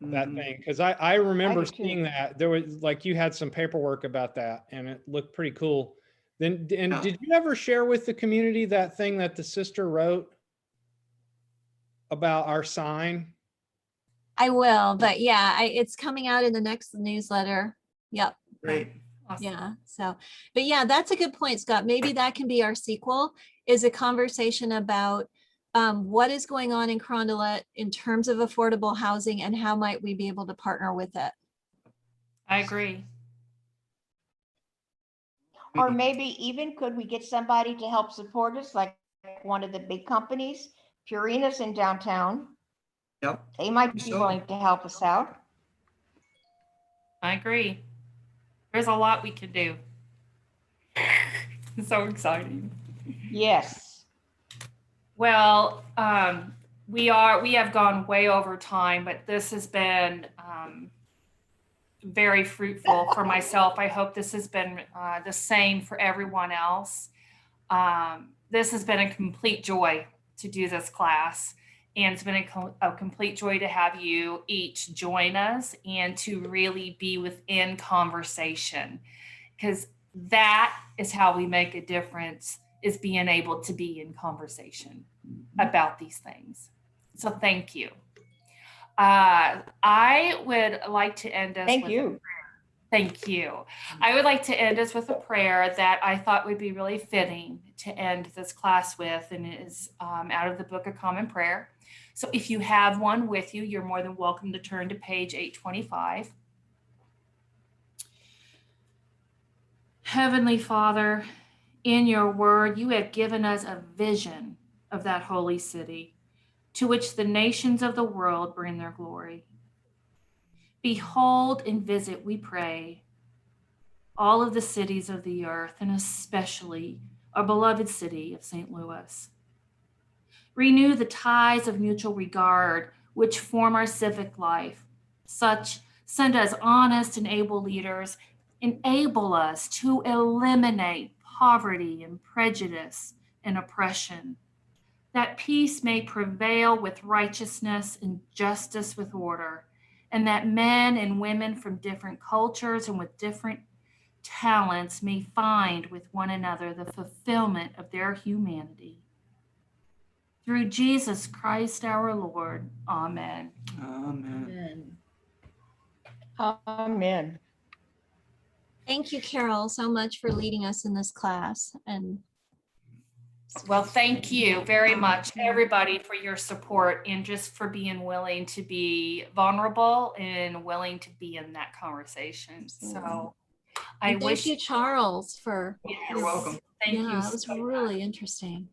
that thing, because I remember seeing that there was you had some paperwork about that and it looked pretty cool. Then did you ever share with the community that thing that the sister wrote about our sign? I will, but yeah, it's coming out in the next newsletter. Yep. Great. Awesome. Yeah. So, but yeah, that's a good point, Scott. Maybe that can be our sequel, is a conversation about what is going on in Carondelet in terms of affordable housing and how might we be able to partner with it. I agree. Or maybe even could we get somebody to help support us, like one of the big companies, Purina's in downtown. Yep. They might be willing to help us out. I agree. There's a lot we can do. So exciting. Yes. Well, we have gone way over time, but this has been very fruitful for myself. I hope this has been the same for everyone else. This has been a complete joy to do this class. And it's been a complete joy to have you each join us and to really be within conversation, because that is how we make a difference, is being able to be in conversation about these things. So thank you. I would like to end us Thank with you. Thank you. I would like to end us with a prayer that I thought would be really fitting to end this class with, and it is out of the Book of Common Prayer. So if you have one with you, you're more than welcome to turn to page 825. Heavenly Father, in your word, you have given us a vision of that holy city to which the nations of the world bring their glory. Behold and visit, we pray, all of the cities of the earth, and especially our beloved city of St. Louis. Renew the ties of mutual regard which form our civic life. Send us honest and able leaders. Enable us to eliminate poverty and prejudice and oppression, that peace may prevail with righteousness and justice with order, and that men and women from different cultures and with different talents may find with one another the fulfillment of their humanity. Through Jesus Christ our Lord. Amen. Amen. Amen. Amen. Thank you, Carol, so much for leading us in this class. And Well, thank you very much, everybody, for your support and just for being willing to be vulnerable and willing to be in that conversation. So I and thank wish you, Charles, for You're You're welcome. Thank you. yeah, it was so much. really interesting.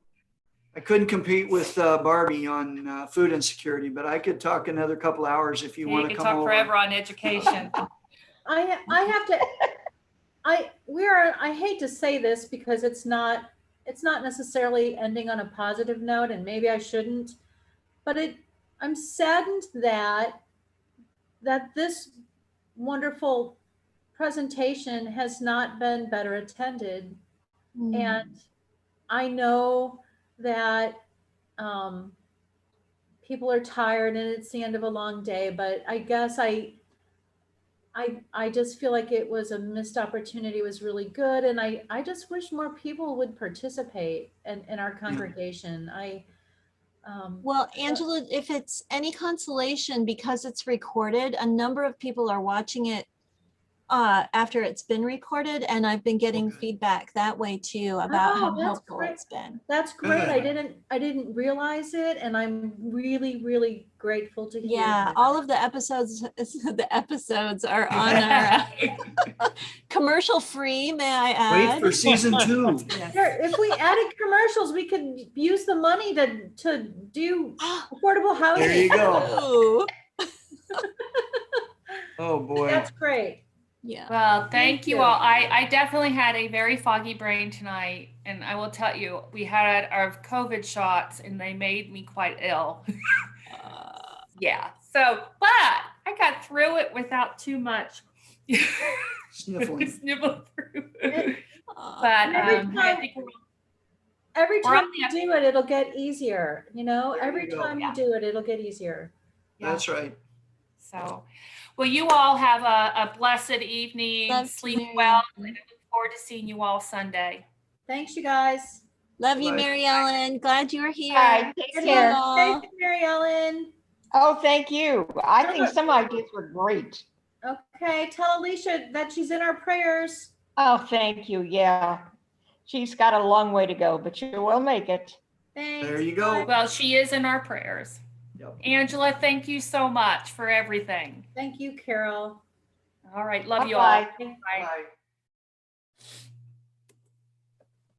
I couldn't compete with Barbie on food insecurity, but I could talk another couple hours if you Yeah, want you to could come talk over. forever on education. I have to, I hate to say this because it's not necessarily ending on a positive note, and maybe I shouldn't, but I'm saddened that this wonderful presentation has not been better attended. And I know that people are tired and it's the end of a long day, but I guess I just feel like it was a missed opportunity. It was really good. And I just wish more people would participate in our congregation. Well, Angela, if it's any consolation, because it's recorded, a number of people are watching it after it's been recorded, and I've been getting Okay. feedback that way too about how that's helpful great. it's been. That's great. Good. I didn't realize it. And I'm really, really grateful to hear Yeah, that. all of the episodes are on our commercial free, may I Wait add. for season 2. Yes. If we added commercials, we could use the money to do affordable housing. There you go. Ooh. Oh boy. That's great. Yeah. Well, thank Thank you you. all. I definitely had a very foggy brain tonight. And I will tell you, we had our COVID shots and they made me quite ill. Yeah. So, but I got through it without too much Sniffling. sniffle through. And But every I time- think Every We're time on you the- do it, it'll get easier. You know, There you every go. time Yeah. you do it, it'll get easier. That's right. So, well, you all have a blessed evening. Love you, Sleep Mary well. Ellen. And I look forward to seeing you all Sunday. Thanks, you guys. Love you, Bye. Mary Ellen. Glad you were here. Bye. Take Good care. luck. Thank you, Mary Ellen. Oh, thank you. I think some ideas were great. Okay, tell Alicia that she's in our prayers. Oh, thank you. Yeah. She's got a long way to go, but she will make it. Thanks. There you go. Well, she is in our prayers. Yep. Angela, thank you so much for everything. Thank you, Carol. All right. Love you all. Bye-bye. Bye. Bye.